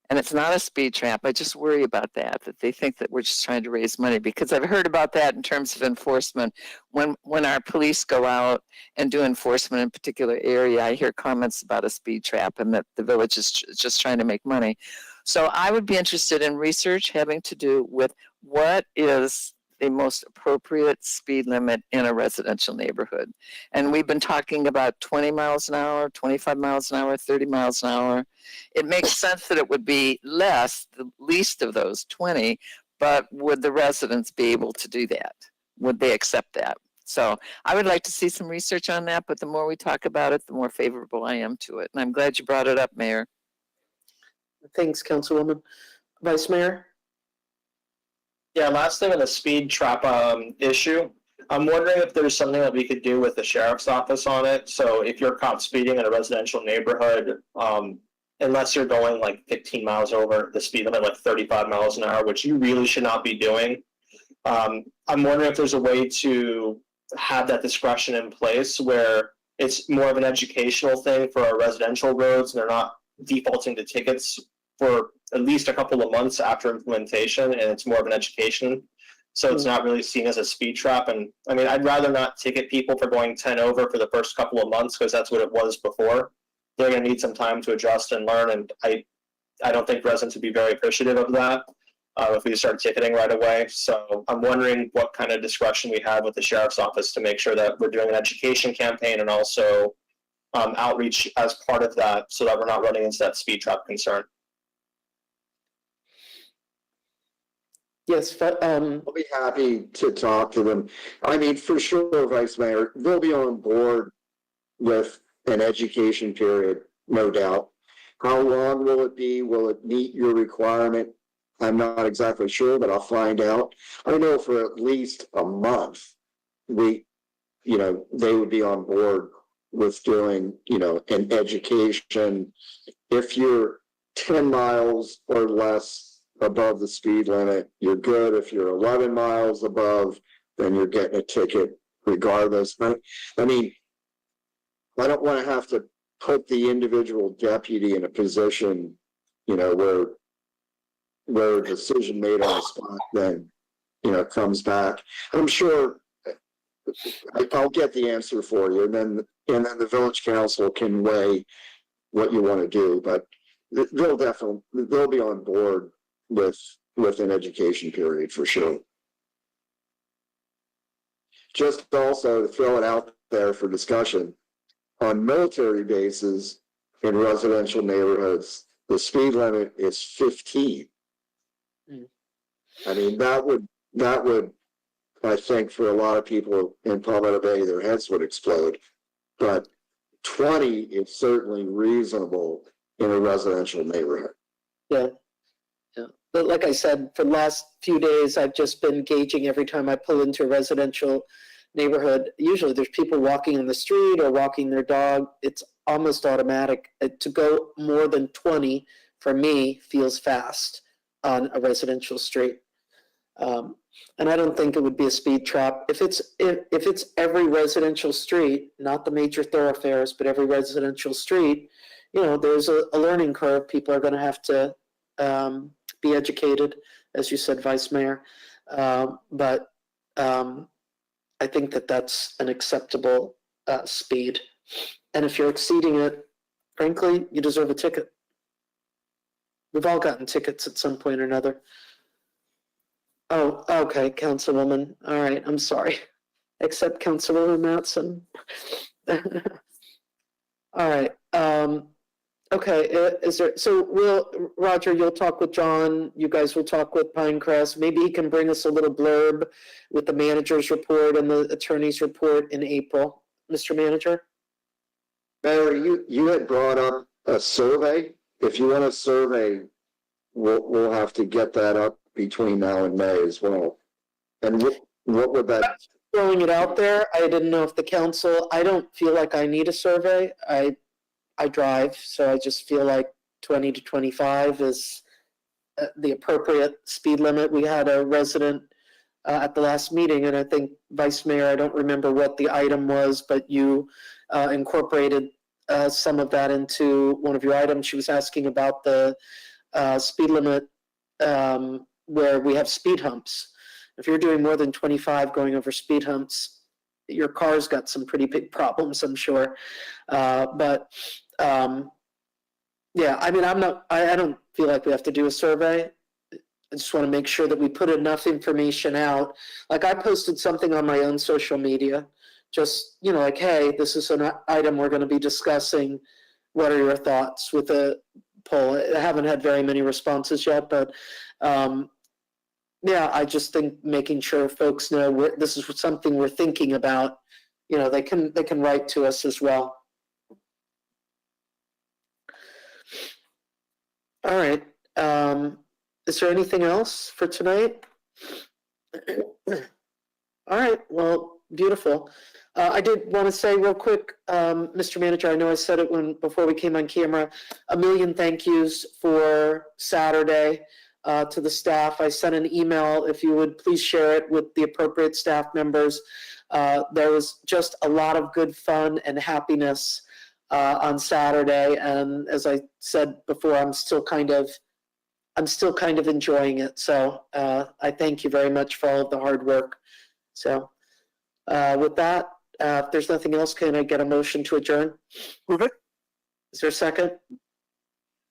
and it's not a speed trap. I just worry about that they think that we're just trying to raise money, because I've heard about that in terms of enforcement. When our police go out and do enforcement in a particular area, I hear comments about a speed trap and that the village is just trying to make money. So I would be interested in research having to do with what is the most appropriate speed limit in a residential neighborhood. And we've been talking about 20 miles an hour, 25 miles an hour, 30 miles an hour. It makes sense that it would be less, the least of those 20, but would the residents be able to do that? Would they accept that? So I would like to see some research on that, but the more we talk about it, the more favorable I am to it. And I'm glad you brought it up, Mayor. Thanks, Councilwoman. Vice Mayor? Yeah, last thing on the speed trap issue. I'm wondering if there's something that we could do with the sheriff's office on it. So if you're caught speeding in a residential neighborhood, unless you're going like 15 miles over the speed limit, like 35 miles an hour, which you really should not be doing. I'm wondering if there's a way to have that discretion in place where it's more of an educational thing for our residential roads, and they're not defaulting to tickets for at least a couple of months after implementation, and it's more of an education. So it's not really seen as a speed trap. And I mean, I'd rather not ticket people for going 10 over for the first couple of months, because that's what it was before. They're going to need some time to adjust and learn. And I don't think residents would be very appreciative of that if we start ticketing right away. So I'm wondering what kind of discretion we have with the sheriff's office to make sure that we're doing an education campaign and also outreach as part of that, so that we're not running into that speed trap concern. Yes, but, I'll be happy to talk to them. I mean, for sure, Vice Mayor, they'll be on board with an education period, no doubt. How long will it be? Will it meet your requirement? I'm not exactly sure, but I'll find out. I know for at least a month, they would be on board with doing, an education. If you're 10 miles or less above the speed limit, you're good. If you're 11 miles above, then you're getting a ticket regardless. I mean, I don't want to have to put the individual deputy in a position, where a decision made on the spot then, comes back. I'm sure I'll get the answer for you, and then the village council can weigh what you want to do, but they'll be on board with an education period for sure. Just also to throw it out there for discussion, on military bases in residential neighborhoods, the speed limit is 15. I mean, that would, I think, for a lot of people in Palmetto Bay, their heads would explode. But 20 is certainly reasonable in a residential neighborhood. yeah. But like I said, for the last few days, I've just been gauging every time I pull into a residential neighborhood. Usually there's people walking in the street or walking their dog. It's almost automatic. To go more than 20 for me feels fast on a residential street. And I don't think it would be a speed trap. If it's every residential street, not the major thoroughfares, but every residential street, there's a learning curve. People are going to have to be educated, as you said, Vice Mayor. But I think that's an acceptable speed. And if you're exceeding it, frankly, you deserve a ticket. We've all gotten tickets at some point or another. Oh, okay, Councilwoman. All right, I'm sorry. Except Councilwoman Matson. All right. Okay, Roger, you'll talk with John. You guys will talk with Pinecrest. Maybe he can bring us a little blurb with the manager's report and the attorney's report in April. Mr. Manager? Mayor, you had brought up a survey. If you want a survey, we'll have to get that up between now and May as well. And what would that? Throwing it out there, I didn't know if the council, I don't feel like I need a survey. I drive, so I just feel like 20 to 25 is the appropriate speed limit. We had a resident at the last meeting, and I think Vice Mayor, I don't remember what the item was, but you incorporated some of that into one of your items. She was asking about the speed limit where we have speed humps. If you're doing more than 25 going over speed humps, your car's got some pretty big problems, I'm sure. Yeah, I mean, I don't feel like we have to do a survey. I just want to make sure that we put enough information out. Like I posted something on my own social media, just, you know, like, hey, this is an item we're going to be discussing. What are your thoughts with the poll? I haven't had very many responses yet, but yeah, I just think making sure folks know this is something we're thinking about. You know, they can write to us as well. All right. Is there anything else for tonight? All right. Well, beautiful. I did want to say real quick, Mr. Manager, I know I said it before we came on camera, a million thank yous for Saturday to the staff. I sent an email. If you would please share it with the appropriate staff members. There was just a lot of good fun and happiness on Saturday, and as I said before, I'm still kind of enjoying it. So I thank you very much for all of the hard work. So with that, if there's nothing else, can I get a motion to adjourn? Move it. Is there a second?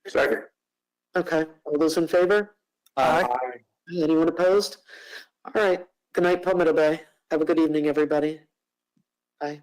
Second. Okay. All those in favor? Aye. Anyone opposed? All right. Good night, Palmetto Bay. Have a good evening, everybody. Bye.